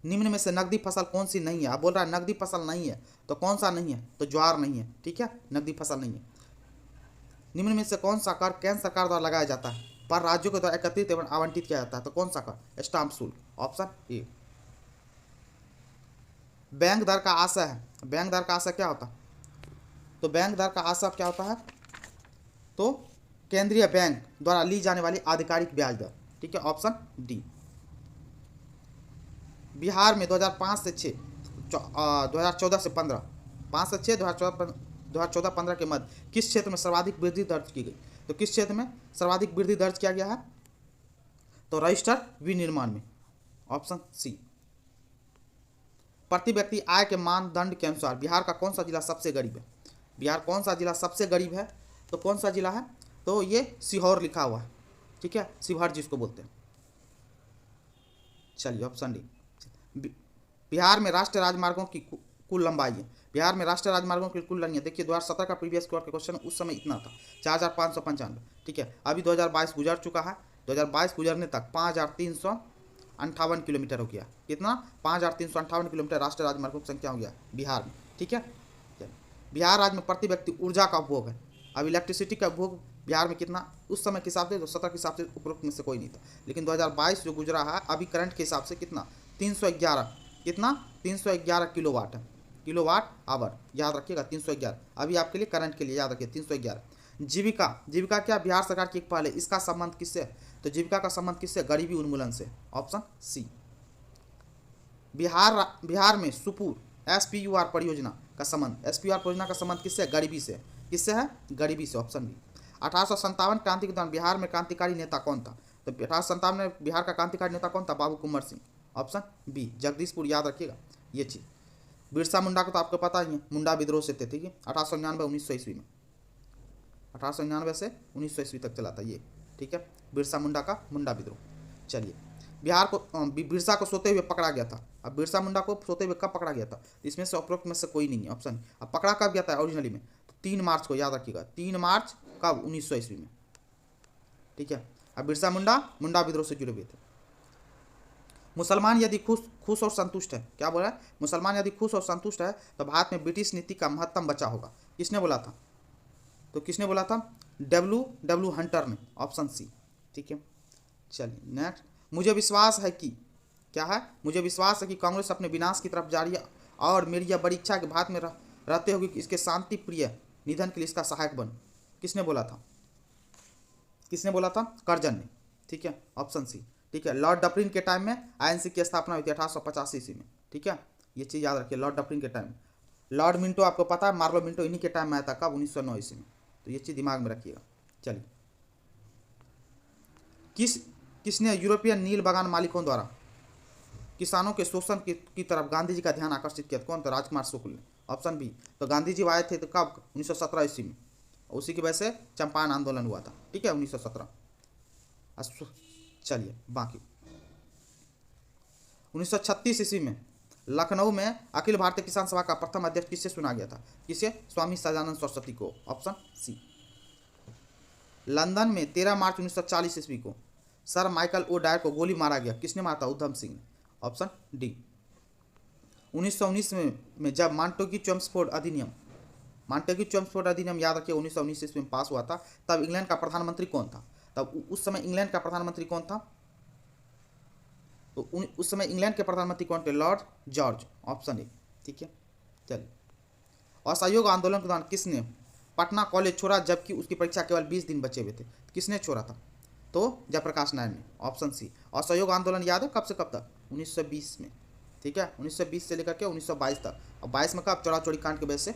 निम्न में से नकदी फसल कौन सी नहीं है? अब बोल रहा है नकदी फसल नहीं है, तो कौन सा नहीं है? तो ज्वार नहीं है, ठीक है, नकदी फसल नहीं है। निम्न में से कौन सा कर केंद्र सरकार द्वारा लगाया जाता है पर राज्यों के द्वारा एकत्रित एवं आवंटित किया जाता है? तो कौन सा कर? स्टाम्प शुल्क, ऑप्शन ए। बैंक दर का आशय है, बैंक दर का आशय क्या होता है? तो बैंक दर का आशय क्या होता है? तो केंद्रीय बैंक द्वारा ली जाने वाली आधिकारिक ब्याज दर, ठीक है, ऑप्शन डी। बिहार में 2005 से 6 2014 से 15 5 से 6 2014-15 के मध्य किस क्षेत्र में सर्वाधिक वृद्धि दर्ज की गई? तो किस क्षेत्र में सर्वाधिक वृद्धि दर्ज किया गया है? तो रजिस्टर विनिर्माण में, ऑप्शन सी। प्रति व्यक्ति आय के मानदंड के अनुसार बिहार का कौन सा जिला सबसे गरीब है? बिहार कौन सा जिला सबसे गरीब है? तो कौन सा जिला है? तो ये सीहोर लिखा हुआ है, ठीक है, शिवहर जिसको बोलते हैं। चलिए ऑप्शन डी। बिहार में राष्ट्रीय राजमार्गों की कुल लंबाई है। बिहार में राष्ट्रीय राजमार्गों की कुल लंबाई है, देखिए 2017 का प्रीवियस का क्वेश्चन उस समय इतना था 4595, ठीक है। अभी 2022 गुजर चुका है, 2022 गुजरने तक 5358 किलोमीटर हो गया। कितना? 5358 किलोमीटर राष्ट्रीय राजमार्गों की संख्या हो गया बिहार में, ठीक है। बिहार राज्य में प्रति व्यक्ति ऊर्जा का उपभोग है। अब इलेक्ट्रिसिटी का उपभोग बिहार में कितना? उस समय के हिसाब से 2017 के हिसाब से उपरोक्त में से कोई नहीं था, लेकिन 2022 जो गुजरा है अभी करंट के हिसाब से कितना? 311, कितना? 311 किलोवाट है, किलोवाट आवर, याद रखिएगा 311। अभी आपके लिए करंट के लिए याद रखिए 311। जीविका, जीविका क्या? बिहार सरकार की एक पहल है, इसका संबंध किससे? तो जीविका का संबंध किससे? गरीबी उन्मूलन से, ऑप्शन सी। बिहार में सुपुर SPUR परियोजना का संबंध, SPUR परियोजना का संबंध किससे? गरीबी से। किससे है? गरीबी से, ऑप्शन बी। 1857 क्रांति के दौरान बिहार में क्रांतिकारी नेता कौन था? तो 1857 में बिहार का क्रांतिकारी नेता कौन था? बाबू कुंवर सिंह, ऑप्शन बी। जगदीशपुर, याद रखिएगा ये चीज। बिरसा मुंडा को तो आपको पता ही है, मुंडा विद्रोह से थे, ठीक है, 1899-1900 ईस्वी में, 1899 से 1900 ईस्वी तक चला था ये, ठीक है, बिरसा मुंडा का मुंडा विद्रोह। चलिए, बिरसा को सोते हुए पकड़ा गया था। अब बिरसा मुंडा को सोते हुए कब पकड़ा गया था? इसमें से उपरोक्त में से कोई नहीं है, ऑप्शन। अब पकड़ा कब गया था ओरिजिनली में? तो 3 मार्च को, याद रखिएगा 3 मार्च कब? 1900 ईस्वी में, ठीक है। अब बिरसा मुंडा मुंडा विद्रोह से जुड़े हुए थे। मुसलमान यदि खुश और संतुष्ट है, क्या बोला है? मुसलमान यदि खुश और संतुष्ट है तो भारत में ब्रिटिश नीति का महत्तम बचा होगा। किसने बोला था? तो किसने बोला था? W हंटर ने, ऑप्शन सी, ठीक है। चलिए नेक्स्ट। मुझे विश्वास है कि, क्या है? मुझे विश्वास है कि कांग्रेस अपने विनाश की तरफ जा रही है और मेरी यह बड़ी इच्छा है कि भारत में रहते हुए कि इसके शांति प्रिय निधन के लिए इसका सहायक बन। किसने बोला था? किसने बोला था? कर्जन ने, ठीक है, ऑप्शन सी, ठीक है। लॉर्ड डफरिन के टाइम में INC की स्थापना हुई थी 1885 ईस्वी में, ठीक है, ये चीज़ याद रखिए। लॉर्ड डफरिन के टाइम, लॉर्ड मिंटो आपको पता है, मार्लो मिंटो इन्हीं के टाइम में आया था, कब? 1909 ईस्वी में, तो ये चीज़ दिमाग में रखिएगा। चलिए, किसने यूरोपियन नील बागान मालिकों द्वारा किसानों के शोषण की तरफ गांधी जी का ध्यान आकर्षित किया? कौन था? राजकुमार शुक्ल ने, ऑप्शन बी। तो गांधी जी आए थे तो कब? 1917 ईस्वी में, उसी की वजह से चंपारण आंदोलन हुआ था, ठीक है, 1917। चलिए बाकी 1936 ईस्वी में लखनऊ में अखिल भारतीय किसान सभा का प्रथम अध्यक्ष किसे चुना गया था? किसे? स्वामी सदानंद सरस्वती को, ऑप्शन सी। लंदन में 13 मार्च 1940 ईस्वी को सर माइकल ओ डायर को गोली मारा गया। किसने मारा था? उधम सिंह ने, ऑप्शन डी। 1919 में जब मॉन्टेग्यू चेम्सफोर्ड अधिनियम, याद रखिए 1919 ईस्वी में पास हुआ था, तब इंग्लैंड का प्रधानमंत्री कौन था? तब उस समय इंग्लैंड का प्रधानमंत्री कौन था? तो उस समय इंग्लैंड के प्रधानमंत्री कौन थे? लॉर्ड जॉर्ज, ऑप्शन ए, ठीक है। चलिए, असहयोग आंदोलन के दौरान किसने पटना कॉलेज छोड़ा जबकि उसकी परीक्षा केवल 20 दिन बचे हुए थे? किसने छोड़ा था? तो जयप्रकाश नारायण ने, ऑप्शन सी। असहयोग आंदोलन याद है कब से कब तक? 1920 में, ठीक है, 1920 से लेकर के 1922 तक। और 22 में कब? चौरा चौड़ी कांड की वजह से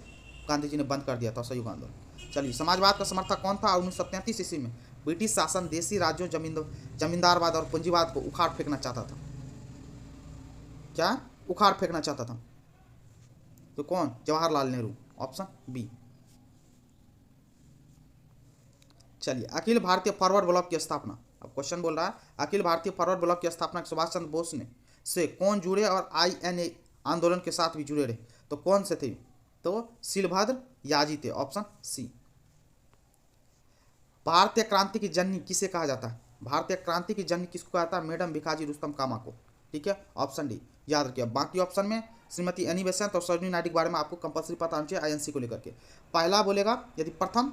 गांधी जी ने बंद कर दिया था असहयोग आंदोलन। चलिए, समाजवाद का समर्थक कौन था? 1933 ईस्वी में ब्रिटिश शासन देसी राज्यों, जमींदारवाद और पूंजीवाद को उखाड़ फेंकना चाहता था। क्या? उखाड़ फेंकना चाहता था। तो कौन? Jawaharlal Nehru, option B. चलिए, अखिल भारतीय फॉरवर्ड ब्लॉक की स्थापना, अब क्वेश्चन बोल रहा है अखिल भारतीय फॉरवर्ड ब्लॉक की स्थापना सुभाष चंद्र बोस ने से कौन जुड़े और INA आंदोलन के साथ भी जुड़े रहे? तो कौन से थे? तो शीलभद्र याजी थे, ऑप्शन सी। भारतीय क्रांति की जननी किसे कहा जाता है? भारतीय क्रांति की जननी किसको कहा जाता है? मैडम भिखाजी रुस्तम कामा को। ठीक है, ऑप्शन डी याद रखिए। बाकी ऑप्शन में श्रीमती एनी बेसेंट और सरोजिनी नायडू के बारे में आपको कंपलसरी पता होना चाहिए आईएनसी को लेकर के। पहला बोलेगा यदि प्रथम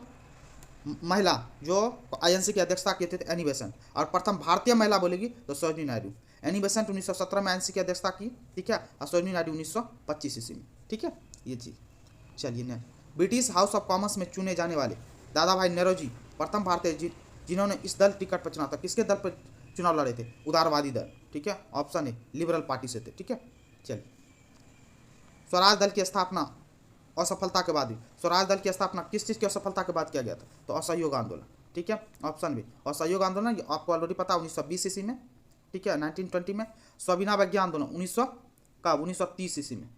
महिला जो आईएनसी की अध्यक्षता की थी एनी बेसेंट, और प्रथम भारतीय महिला बोलेगी तो सरोजिनी नायडू। एनी बेसेंट 1917 में आईएनसी की अध्यक्षता की, ठीक है, और सरोजिनी नायडू 1925 ईस्वी में। ठीक है, ये चीज़। चलिए next, British house of Commons में चुने जाने वाले दादा भाई नौरोजी प्रथम भारतीय जिन्होंने इस दल टिकट पर चुना था। किसके दल पर चुनाव लड़े थे? उदारवादी दल। ठीक है, ऑप्शन ए लिबरल पार्टी से थे। ठीक है, चलिए। स्वराज दल की स्थापना असफलता के बाद हुई। स्वराज दल की स्थापना किस चीज़ की असफलता के बाद किया गया था? तो असहयोग आंदोलन। ठीक है, ऑप्शन बी असहयोग आंदोलन, आपको ऑलरेडी पता 1920 ईस्वी में। ठीक है, 1920 में। स्वाभिनव आंदोलन 1930 ईस्वी में,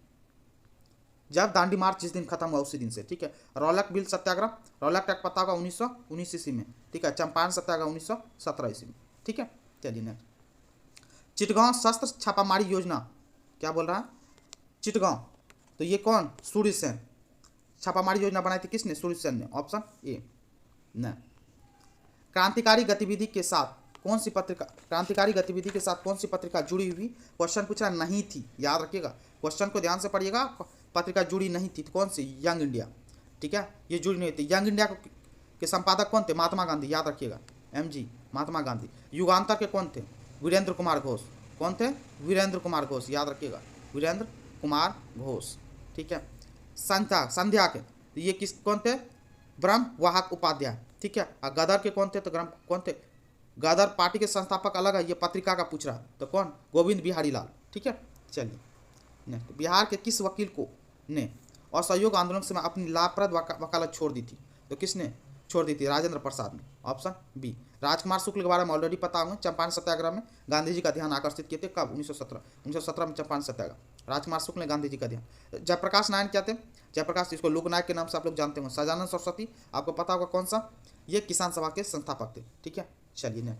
जब दांडी मार्च जिस दिन खत्म हुआ उसी दिन से। ठीक है, रौलक बिल सत्याग्रह, रौलक एक्ट पता होगा 1919 ईस्वी में। ठीक है, चंपारण सत्याग्रह 1917 ईस्वी में। ठीक है, चलिए नेक्स्ट, चिटगांव शस्त्र छापामारी योजना क्या बोल रहा है? चिटगांव, तो ये कौन? सूर्य सेन। छापामारी योजना बनाई थी किसने? सूर्य सेन ने। ऑप्शन ए न। क्रांतिकारी गतिविधि के साथ कौन सी पत्रिका, क्रांतिकारी गतिविधि के साथ कौन सी पत्रिका जुड़ी हुई? क्वेश्चन पूछा नहीं थी, याद रखिएगा, क्वेश्चन को ध्यान से पढ़िएगा। पत्रिका जुड़ी नहीं थी, तो कौन सी? Young India. ठीक है, ये जुड़ी नहीं थी। यंग इंडिया के संपादक कौन थे? महात्मा गांधी, याद रखिएगा, MG महात्मा गांधी। युगांतर के कौन थे? वीरेंद्र कुमार घोष। कौन थे? वीरेंद्र कुमार घोष, याद रखिएगा, वीरेंद्र कुमार घोष। ठीक है, संध्या के तो ये किस कौन थे? ब्रह्म वाहक उपाध्याय। ठीक है, और गदर के कौन थे? तो कौन थे? गदर पार्टी के संस्थापक अलग है, ये पत्रिका का पूछ रहा है, तो कौन? गोविंद बिहारी लाल। ठीक है, चलिए नेक्स्ट, बिहार के किस वकील को ने असहयोग आंदोलन से अपनी लाभप्रद वकालत छोड़ दी थी? तो किसने छोड़ दी थी? राजेंद्र प्रसाद ने। ऑप्शन बी राजकुमार शुक्ल के बारे में ऑलरेडी पता होंगे, चंपारण सत्याग्रह में गांधी जी का ध्यान आकर्षित किए थे। कब? 1917 में चंपारण सत्याग्रह, राजकुमार शुक्ल ने गांधी जी का ध्यान। जयप्रकाश नारायण क्या थे? जयप्रकाश, इसको लोकनायक के नाम से आप लोग जानते होंगे। सजानंद सरस्वती आपको पता होगा कौन सा? ये किसान सभा के संस्थापक थे। ठीक है, चलिए ने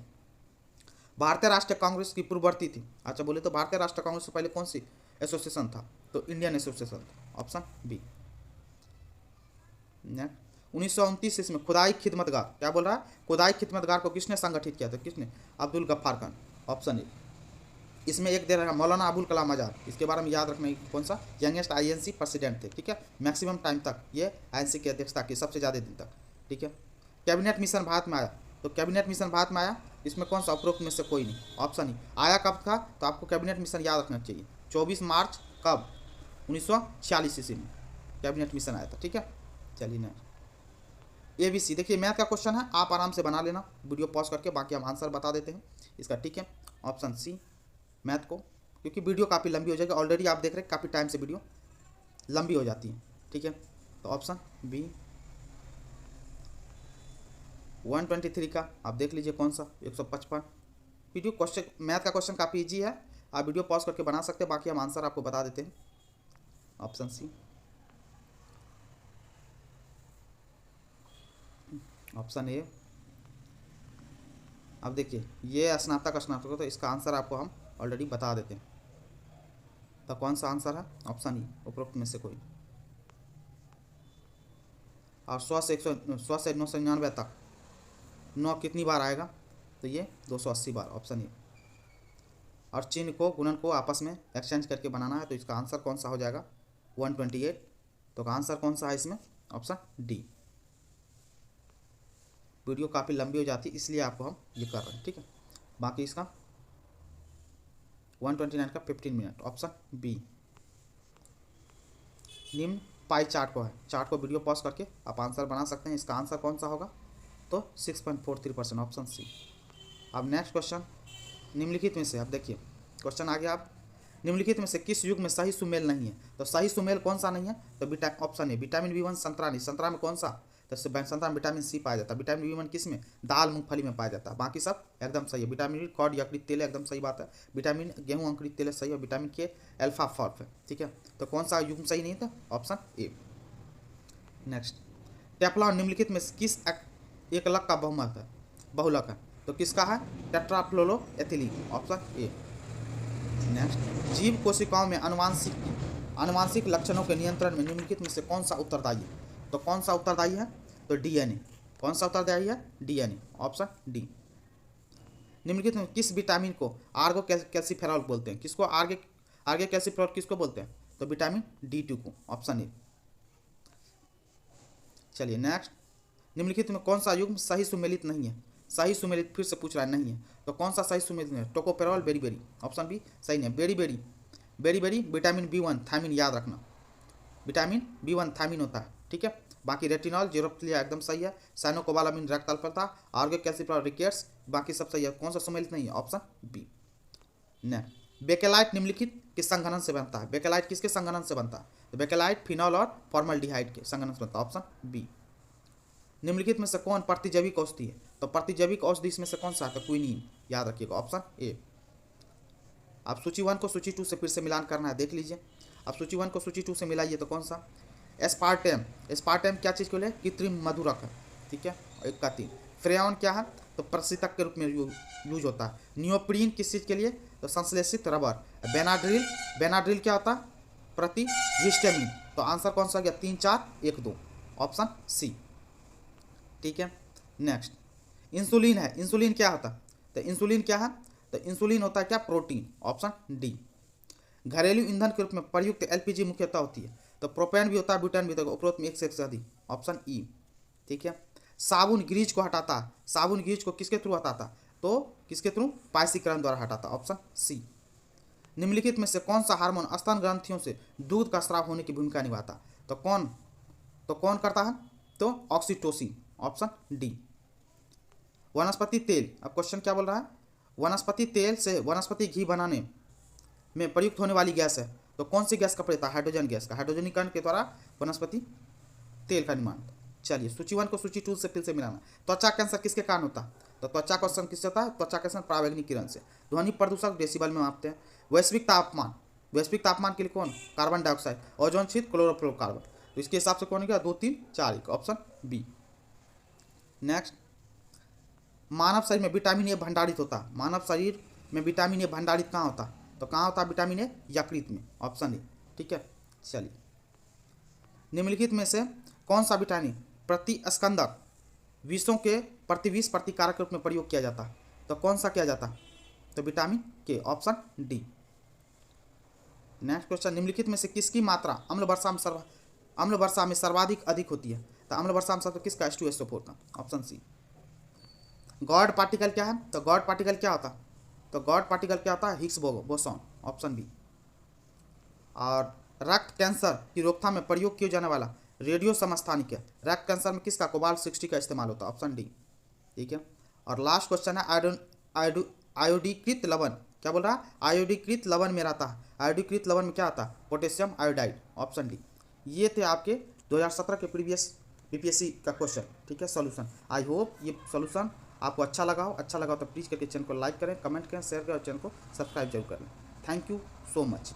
भारतीय राष्ट्रीय कांग्रेस की पूर्ववर्ती थी। अच्छा बोले तो भारतीय राष्ट्रीय कांग्रेस से पहले कौन सी एसोसिएशन था? तो इंडियन एसोसिएशन था। Option B. 1929 इसमें खुदाई खिदमतगार, क्या बोल रहा है? खुदाई खिदमतगार को किसने संगठित किया था? किसने? अब्दुल गफ्फार खान। Option A. इसमें एक दे रहा है मौलाना अबुल कलाम आजाद, इसके बारे में याद रखना है, कौन सा? यंगेस्ट आईएनसी प्रेसिडेंट थे। ठीक है, मैक्सिमम टाइम तक ये आईएनसी की अध्यक्षता की, सबसे ज़्यादा दिन तक। ठीक है, कैबिनेट मिशन भारत में आया, तो कैबिनेट मिशन भारत में आया, इसमें कौन सा? उपरोक्त में से कोई नहीं। ऑप्शन ही आया कब था? तो आपको कैबिनेट मिशन याद रखना चाहिए, 24 मार्च कब? 1946 ईस्वी में कैबिनेट मिशन आया था। ठीक है, चलिए ना ABC, देखिए मैथ का क्वेश्चन है, आप आराम से बना लेना वीडियो पॉज करके, बाकी हम आंसर बता देते हैं इसका। ठीक है, ऑप्शन सी मैथ को, क्योंकि वीडियो काफ़ी लंबी हो जाएगी, ऑलरेडी आप देख रहे हैं काफ़ी टाइम से वीडियो लंबी हो जाती है। ठीक है, तो ऑप्शन बी 123 का आप देख लीजिए कौन सा? 155। वीडियो क्वेश्चन मैथ का क्वेश्चन काफ़ी इजी है, आप वीडियो पॉज करके बना सकते हैं, बाकी हम आंसर आपको बता देते हैं। Option C. Option A. अब देखिए ये स्नातक तो इसका आंसर आपको हम ऑलरेडी बता देते हैं, तो कौन सा आंसर है? ऑप्शन ई, उपरोक्त में से कोई। और 100 से 999 तक 9 कितनी बार आएगा? तो ये 280 बार। Option A. और चिन्ह को, गुणन को आपस में एक्सचेंज करके बनाना है, तो इसका आंसर कौन सा हो जाएगा? 128। तो का आंसर कौन सा है इसमें? Option D. वीडियो काफ़ी लंबी हो जाती है इसलिए आपको हम ये कर रहे हैं। ठीक है, बाकी इसका 129 का 15 मिनट। Option B. निम्न पाई चार्ट को है, चार्ट को वीडियो पॉज करके आप आंसर बना सकते हैं, इसका आंसर कौन सा होगा? तो 6.43%। Option C. अब नेक्स्ट क्वेश्चन, निम्नलिखित में से, अब देखिए क्वेश्चन आ गया। आप निम्नलिखित में से किस युग में सही सुमेल नहीं है? तो सही सुमेल कौन सा नहीं है? तो ऑप्शन है विटामिन B1 संतरा नहीं, संतरा में कौन सा? तो संतरा में विटामिन C पाया जाता है। विटामिन B1 किस में? दाल मूंगफली में पाया जाता है, बाकी सब एकदम सही है। विटामिन B कॉड यकृत तेल एकदम सही बात है, विटामिन गेहूं अंकुरित तेल सही है, विटामिन K अल्फा फॉर्फ है। ठीक है, तो कौन सा युग सही नहीं था? Option A. नेक्स्ट, टेफ्लॉन निम्नलिखित में किस एकलक का बहुलक है? तो किसका है? टेट्राफ्लोरोएथिलीन। Option A. नेक्स्ट, जीव कोशिकाओं में आनुवांशिक लक्षणों के नियंत्रण में निम्नलिखित में से कौन सा उत्तरदायी है? तो कौन सा उत्तरदायी है? तो DNA। कौन सा उत्तरदायी है? DNA, option D. निम्नलिखित में किस विटामिन को आर्गो कैल्सीफेरॉल बोलते हैं? किसको आर्गे कैल्सीफेरॉल किसको बोलते हैं? तो विटामिन D2 को, ऑप्शन ए। चलिए नेक्स्ट, निम्नलिखित में कौन सा युग्म सही सुमेलित नहीं है? सही सुमेलित फिर से पूछ रहा है, नहीं है तो कौन सा सही सुमेलित नहीं है? टोकोफेरॉल बेरी, ऑप्शन बी सही नहीं है। बेरी विटामिन B1 थायमिन, याद रखना विटामिन B1 थायमिन होता है, ठीक है। बाकी रेटिनॉल जीरोफ्लिया एकदम सही है। साइनोकोबालामिन रक्त अल्पता, आर्गो कैल्सीफेरॉल रिकेट्स, बाकी सब सही है। कौन सा सुमेलित नहीं है? Option B. नेक्स्ट, बेकेलाइट निम्नलिखित किस संघनन से बनता है? बेकेलाइट किसके संघनन से बनता है? तो बेकेलाइट फिनॉल और फॉर्मल्डिहाइड के संघनन से बनता है, ऑप्शन बी। निम्नलिखित में से कौन प्रतिजैविक औषधि है? तो प्रतिजैविक औषधि इसमें से कौन सा है? तो क्विनीन, याद रखिएगा, ऑप्शन ए। आप सूची 1 को सूची 2 से फिर से मिलान करना है, देख लीजिए। आप सूची 1 को सूची 2 से मिलाइए तो कौन सा? एस्पार्टेम क्या चीज़ के लिए? कृत्रिम मधुरक है, ठीक है। एक का 3। फ्रेयॉन क्या है? तो प्रशीतक के रूप में यूज होता है। नियोप्रीन किस चीज़ के लिए? तो संश्लेषित रबर। बेनाड्रिल क्या होता है? प्रतिहिस्टामिन। तो आंसर कौन सा गया? 3, 4, 1, 2, ऑप्शन सी, ठीक है। नेक्स्ट, इंसुलिन है। इंसुलिन क्या होता है? तो इंसुलिन क्या है? तो इंसुलिन होता है क्या? Protein, option D. घरेलू ईंधन के रूप में प्रयुक्त LPG मुख्यतः होती है। तो प्रोपेन भी होता है, ब्यूटेन भी होता है, उपरोक्त में एक से अधिक, ऑप्शन ई, ठीक है। साबुन ग्रीज को हटाता है। साबुन ग्रीज को किसके थ्रू हटाता है? तो किसके थ्रू? पायसीकरण द्वारा हटाता है, ऑप्शन सी। निम्नलिखित में से कौन सा हार्मोन स्तन ग्रंथियों से दूध का स्राव होने की भूमिका निभाता है? तो कौन करता है? तो ऑक्सीटोसिन, ऑप्शन डी। वनस्पति तेल, अब क्वेश्चन क्या बोल रहा है? वनस्पति तेल से वनस्पति घी बनाने में प्रयुक्त होने वाली गैस है, तो कौन सी गैस का प्रयोग? हाइड्रोजन गैस का। हाइड्रोजनीकरण के द्वारा वनस्पति तेल का निर्माण। चलिए सूची 1 को सूची 2 से फिर से मिलाना। त्वचा कैंसर किसके कारण होता है? तो त्वचा कैंसर किससे होता है? त्वचा कैंसर पराबैंगनी किरण से। ध्वनि प्रदूषक डेसिबल में मापते हैं। वैश्विक तापमान के लिए कौन? Carbon dioxide. ओजोन छिद्र क्लोरोफ्लोरोकार्बन। तो इसके हिसाब से कौन गया? 2, 3, 4, 1, ऑप्शन बी। नेक्स्ट, मानव शरीर में विटामिन ए भंडारित होता है। मानव शरीर में विटामिन ए भंडारित कहाँ होता है? तो कहाँ होता है विटामिन ए? यकृत में, ऑप्शन ए, ठीक है। चलिए, निम्नलिखित में से कौन सा विटामिन प्रतिस्कंदक विषों के प्रतिविष प्रतिकारक के रूप में प्रयोग किया जाता है? तो कौन सा किया जाता है? तो विटामिन के, ऑप्शन डी। नेक्स्ट क्वेश्चन, निम्नलिखित में से किसकी मात्रा अम्ल वर्षा में सर्वाधिक अधिक होती है? तो अम्ल वर्षा में सबसे किसका? H2SO4 का, ऑप्शन सी। गॉड पार्टिकल क्या है? तो गॉड पार्टिकल क्या होता है? तो गॉड पार्टिकल क्या होता है? Higgs boson, option B. और रक्त कैंसर की रोकथाम में प्रयोग किया जाने वाला रेडियो समस्थानिक है। रक्त कैंसर में किसका? कोबाल्ट-60 का इस्तेमाल होता है, ऑप्शन डी, ठीक है। और लास्ट क्वेश्चन है आयोडीकृत लवण, क्या बोल रहा है? आयोडीकृत लवण में रहता है। आयोडीकृत लवण में क्या आता है? Potassium iodide, option D. ये थे आपके 2017 के प्रीवियस BPSC का क्वेश्चन, ठीक है, सॉल्यूशन। आई होप ये सॉल्यूशन आपको अच्छा लगा हो तो प्लीज़ करके चैनल को लाइक करें, कमेंट करें, शेयर करें और चैनल को सब्सक्राइब जरूर करें। Thank you so much.